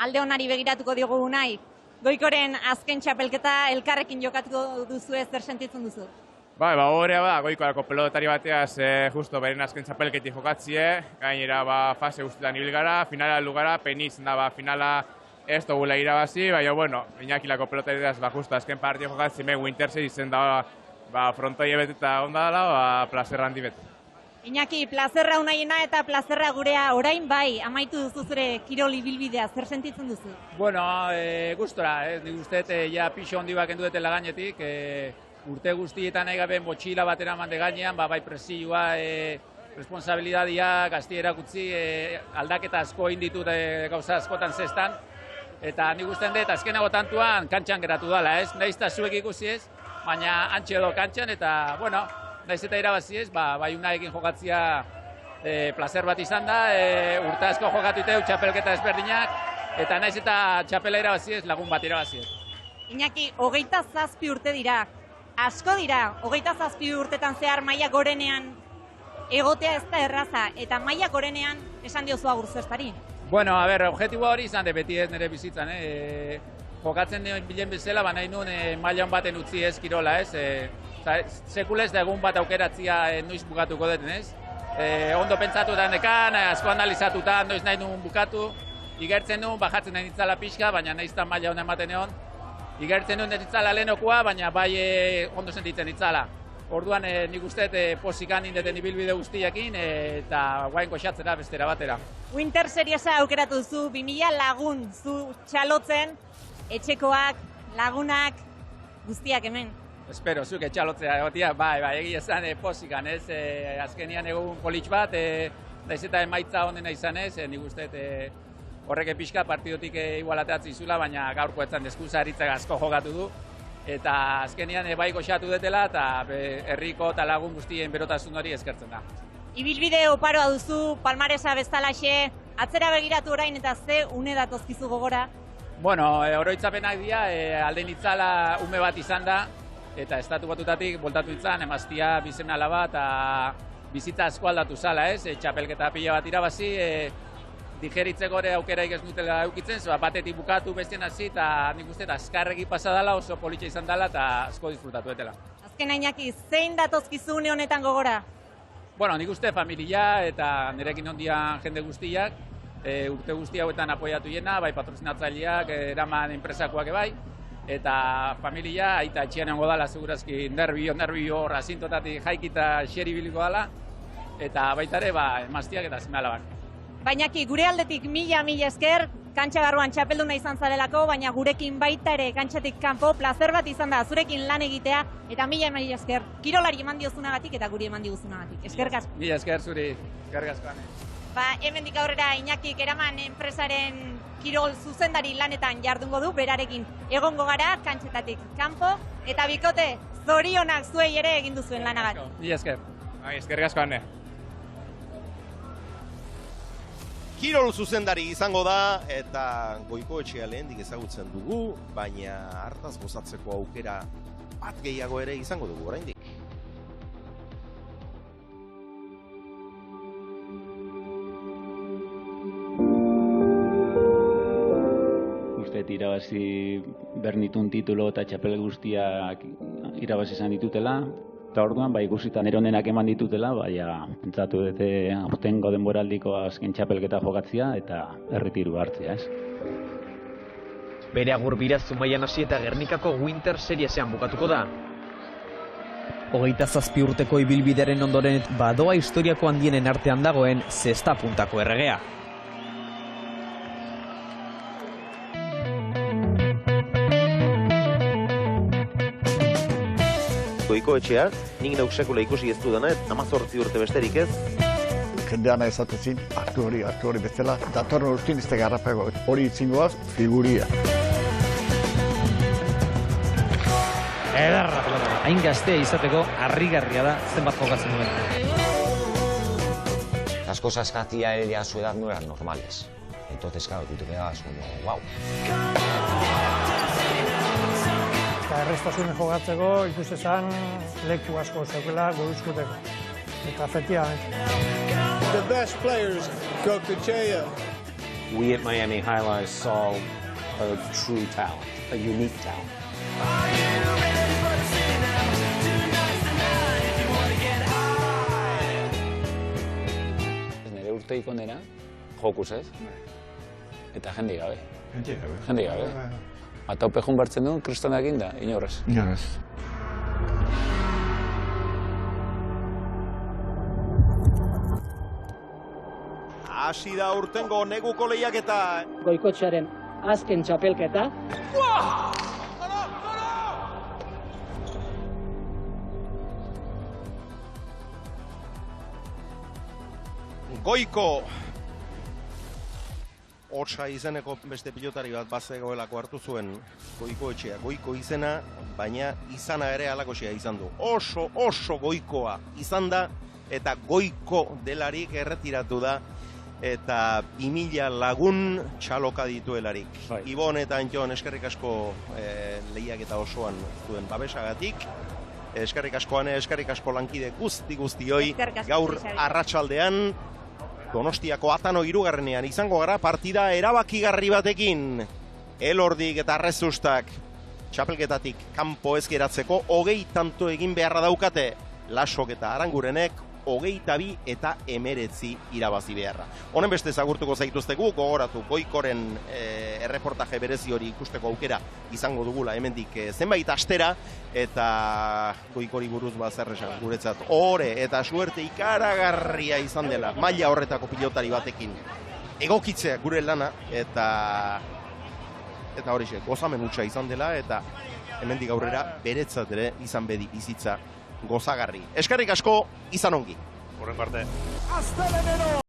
Alde honari begiratuko diogu Unai, Goikoren azken txapelketa elkarrekin jokatuko duzu zer sentitzen duzu? Bai, horrea da, Goikoako pelotari bateaz justo beren azken txapelketi jokatzie, gainera fase guztietan ibil gara, finala heldu gara, peniz da finala ez dugula irabazi, baina, bueno, Iñakilako pelotari justo azken partio jokatzi me Winterse izen da, frontoi ebet eta onda dela, plazerra handi bete. Iñaki, plazerra Unaiena eta plazerra gurea orain bai, amaitu duzu zure kirol ibilbidea, zer sentitzen duzu? Bueno, gustora, nik uste ja pixo handi baken duetela gainetik, urte guztietan nahi gabe motxila batera mande gainean, bai presioa, responsabilidadia, gazti erakutzi, aldaketa asko inditut gauza askotan zestan, eta nik usten dut azkenago tantuan kantxan geratu dela, ez? Nahiz eta zuek ikusi ez, baina antxe edo kantxan, eta, bueno, nahiz eta irabazi ez, bai Unaiekin jokatzia placer bat izan da, urte asko jokatu iteu txapelketa ezberdinak, eta nahiz eta txapela irabazi ez, lagun bat irabazi ez. Iñaki, 27 urte dira, asko dira, 27 urtetan zehar maila gorenean egotea ez da erraza, eta maila gorenean esan diozu agur zestari. Bueno, a ber, objetiboa hori izan de beti ez nire bizitzan, jokatzen bilen bezala, nahi nuen mailan baten utzi ez kirola, ez? Sekulez da egun bat aukeratzia noiz bukatuko deten, ez? Ondo pentsatu da nekan, asko analizatuta noiz nahi nuen bukatu, igertzen nuen, bajatzen nahi nitzala pixka, baina nahiz da maila honen ematen egon. Igertzen nuen nitzala lehenokoa, baina bai ondo sentitzen nitzala. Orduan nik usteet posikan indeten ibilbide guztiekin eta guain koxatzera bestera batera. Winter Seriesa aukeratu zu, 2000 lagun zu txalotzen, etxekoak, lagunak, guztiak hemen. Espero, zuk etxalotzea egotia, bai, egia esan posikan, ez? Azkenian egun politx bat, naiz eta emaitza honena izan ez, nik usteet horrek pixka partidotik igualateatzi zula, baina gaurko etzan deskusa haritzak asko jokatu du. Eta azkenian bai goxatu detela eta herriko eta lagun guztien berotasun hori eskertzen da. Ibilbide oparoa duzu, palmaresa bezalaxe, atzera begiratu orain eta ze une datozkizu gogora? Bueno, oroitzapenak dira, alden itzala ume bat izan da, eta estatu batutatik voltatu itzan, emaztia bizena alaba eta bizitza asko aldatu zala, ez? Txapelketa pila bat irabazi, digeritzeko ere aukeraik ez dutela eukitzen, batetik bukatu bestien hasi eta nik uste azkarregi pasadala oso politxa izan dela eta asko disfrutatu etela. Azken Iñaki, zein datozkizu une honetan gogora? Bueno, nik uste familia eta nirekin ondian jende guztiak, urte guzti hauetan apoiatu jena, bai patrozinatzaileak, eraman enpresakoak bai, eta familia, aita etxean egongo dala, segurazki nervio hor asintotatik jaikita xeri biliko dala, eta baita ere, emaztiak eta seme alabak. Bainaki, gure aldetik mila esker, kantxa barruan txapelduna izan zarelako, baina gurekin baita ere kantxatik kanpo plazer bat izan da zurekin lan egitea, eta mila esker, kirolari eman diozunagatik eta guri eman diguzunagatik. Eskerrik asko. Mila esker zuri, eskerrik asko. Hemendik aurrera Iñakik eraman enpresaren kirol zuzendari lanetan jardungo du, berarekin egongo gara kantxetatik kanpo, eta bikote, zorionak zuei ere egin duzuen lanagatik. Mila esker. Eskerrik asko, Ane. Kirol zuzendari izango da, eta Goikoetxea lehendik ezagutzen dugu, baina hartaz gozatzeko aukera bat gehiago ere izango dugu oraindik. Uste irabazi bernitun titulo eta txapel guztiak irabazi izan ditutela, eta orduan, ikusita neronenak eman ditutela, pentsatu dute aurtengo denboraldiko azken txapelketa jokatzea eta erretiru hartzea, ez? Bere agurbira Zumaian hasi eta Gernikako Winter Seriesean bukatuko da. 27 urteko ibilbidearen ondoren badoa historiako handienen artean dagoen zesta puntako erregea. Goikoetxea, nik neuk sekula ikusi ez dudanet, 18 urte besterik ez. Jendeana ezatezin, hartu hori bezala, datorren urtin ez da garrapago, hori itzingoaz, figuria. Ederra pelota. Hain gaztea izateko harrigarria da zenbat jokatzen duen. Las cosas que hacía él a su edad no eran normales. Entonces, claro, tú te quedabas como, wow. Eta erreztasunen jogatzeko ikusezan leku asko zeukela goizkuteko. Eta efectivamente. The best players, Goikoetxea. We at Miami Highlights saw a true talent, a unique talent. Nire urte ikonera, jokus ez? Eta jende gabe. Jende gabe. Eta upejun bertzen du, kristonekin da, inorrez. Inorrez. Hasi da urtengo neguko lehiaketa. Goikoetxearen azken txapelketa. Goiko Hotsa izeneko beste pilotari bat bazegoelako hartu zuen Goikoetxea. Goiko izena, baina izana ere halakoxea izan du. Oso goikoa izan da, eta goiko delarik erretiratu da, eta 2000 lagun txaloka dituelarik. Ibon eta Antion eskerrik asko lehiaketa osoan zuen babesagatik. Eskerrik asko Ane, eskerrik asko lankide guzti-guztioi. Gaur arratsaldean Donostiako Atano 3. izango gara partida erabakigarri batekin. Elordik eta Arrezustak txapelketatik kanpo ez geratzeko 20 tanto egin beharra daukate. Lasok eta Arangurenek 22 eta 19 irabazi beharra. Honen beste zagurtuko zaituztegu, gogoratu Goikoren erreportaje berezi hori ikusteko aukera izango dugula hemendik zenbait astera, eta Goikori buruz zer esan guretzat ore eta suerte ikaragarria izan dela maila horretako pilotari batekin egokitzea gure lana, eta horixe gozamen hutsa izan dela, eta hemendik aurrera beretzat ere izan bedi bizitza gozagarri. Eskerrik asko, izan ongi. Horren parte. Astelenero,